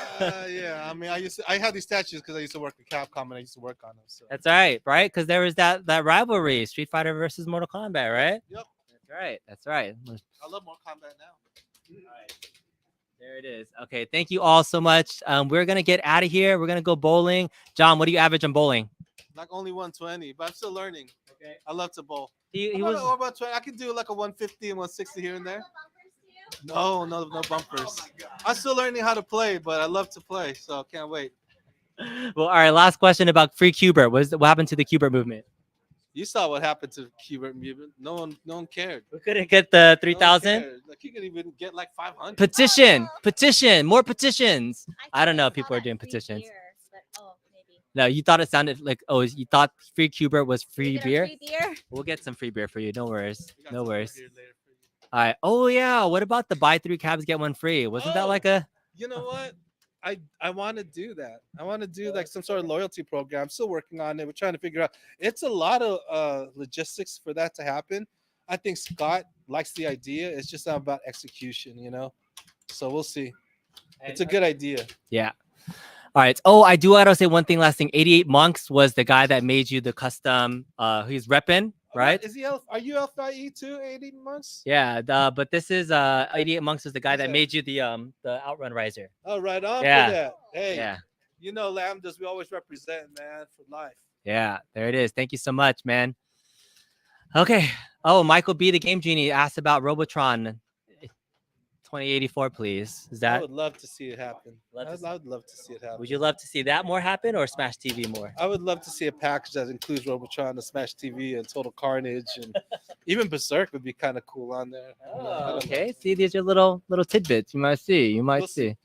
C: Yeah, I mean, I had these statues because I used to work at Capcom and I used to work on them. So.
A: That's all right, right? Because there was that rivalry, Street Fighter versus Mortal Kombat, right?
C: Yep.
A: That's right. That's right.
C: I love more combat now.
A: All right. There it is. Okay, thank you all so much. We're gonna get out of here. We're gonna go bowling. John, what do you average on bowling?
C: Like only 120, but I'm still learning.
A: Okay.
C: I love to bowl.
A: He
C: About-
A: was.
C: about 20. I can do like a 150 and 160 here and there. No bumpers. I'm still learning how to play, but I love to play, so I can't wait.
A: Well, all right. Last question about free Qbert. What happened to the Qbert movement?
C: You saw what happened to Qbert movement. No one cared.
A: We couldn't get the 3,000.
C: Like you could even get like 500.
A: Petition, more petitions. I don't know if people are doing petitions. No, you thought it sounded like you thought free Qbert was free beer.
B: Free beer.
A: We'll get some free beer for you. No worries.
C: We got
A: No
C: some
A: worries.
C: beer later for you.
A: All right. Oh yeah. What about the buy 3 cabs get 1 free? Wasn't that like a?
C: You know what? I want to do that. I want to do like some sort of loyalty program. I'm still working on it. We're trying to figure out. It's a lot of logistics for that to happen. I think Scott likes the idea. It's just not about execution, So we'll see. It's a good idea.
A: Yeah. All right. Oh, I do want to say one thing. Last thing. 88 Monks was the guy that made you the custom. He's repping, right?
C: Is he? Are you FIE too? 80 months?
A: Yeah. But this is 88 Monks was the guy that made you the Outrun Riser.
C: Oh, right on
A: Yeah.
C: for that. Hey,
A: Yeah.
C: Lambdas, we always represent, man, for life.
A: Yeah. There it is. Thank you so much, man. Okay. Oh, Michael B, the Game Genie, asked about Robotron. 2084, please. Is
C: I
A: that?
C: would love to see it happen.
A: Love to
C: I would love to see it happen.
A: Would you love to see that more happen or Smash TV more?
C: I would love to see a package that includes Robotron, the Smash TV, and Total Carnage, and even Berserk would be kind of cool on there. I don't know.
A: Okay. See, these are little tidbits. You might see. You might
C: We'll
A: see.
C: see.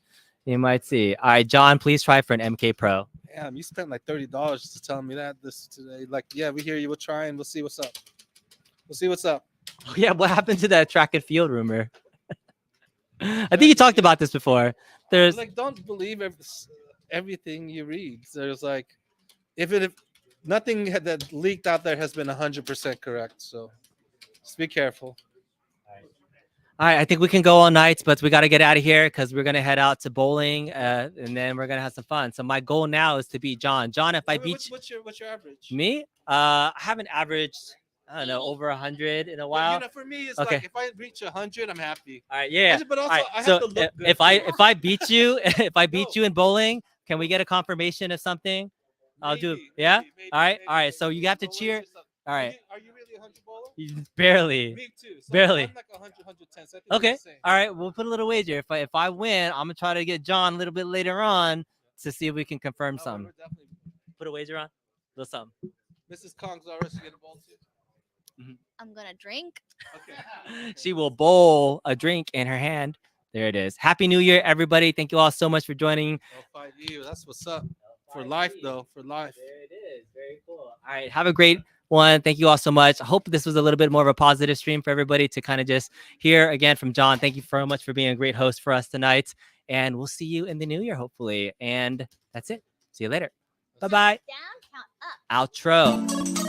A: You might see. All right, John, please try for an MK Pro.
C: Damn, you spent like $30 just to tell me that this today. Like, yeah, we hear you. We'll try and we'll see what's up. We'll see what's up.
A: Oh, yeah, what happened to that track and field rumor? I think you talked about this before. There's
C: Like, don't believe everything you read. There's like, if nothing that leaked out there has been 100% correct, so just be careful.
A: all right. I think we can go all night, but we got to get out of here because we're gonna head out to bowling, and then we're gonna have some fun. So my goal now is to beat John. John, if I beat
C: What's your average?
A: me, I haven't averaged, I don't know, over 100 in a
C: Well,
A: while.
C: you know, for me, it's
A: Okay.
C: like if I reach 100, I'm happy.
A: All right, yeah.
C: But also,
A: All right,
C: I have
A: so
C: to look good.
A: if I beat you, if I beat you in bowling, can we get a confirmation of something? I'll do.
C: Maybe,
A: Yeah.
C: maybe,
A: All right.
C: maybe,
A: All right.
C: maybe.
A: So you have to
C: But what
A: cheer.
C: is this?
A: All right.
C: Are you really a 100 bowler?
A: Barely.
C: Me too. So
A: Barely.
C: I'm like 100, 110. So I think we're
A: Okay.
C: the same.
A: All right. We'll put a little wager. If I win, I'm gonna try to get John a little bit later on to see if we can confirm
C: Oh,
A: some.
C: we're definitely.
A: Put a wager on. Little something.
C: Mrs. Kong's already get a bowl too.
B: I'm gonna drink.
C: Okay.
A: She will bowl a drink in her hand. There it is. Happy New Year, everybody. Thank you all so much for joining.
C: L5U. That's what's up. For life, though. For life.
A: There it is. Very cool. All right. Have a great one. Thank you all so much. I hope this was a little bit more of a positive stream for everybody to kind of just hear again from John. Thank you very much for being a great host for us tonight. And we'll see you in the new year, hopefully. And that's it. See you later. Bye-bye.
B: Down, count up.
A: Outro.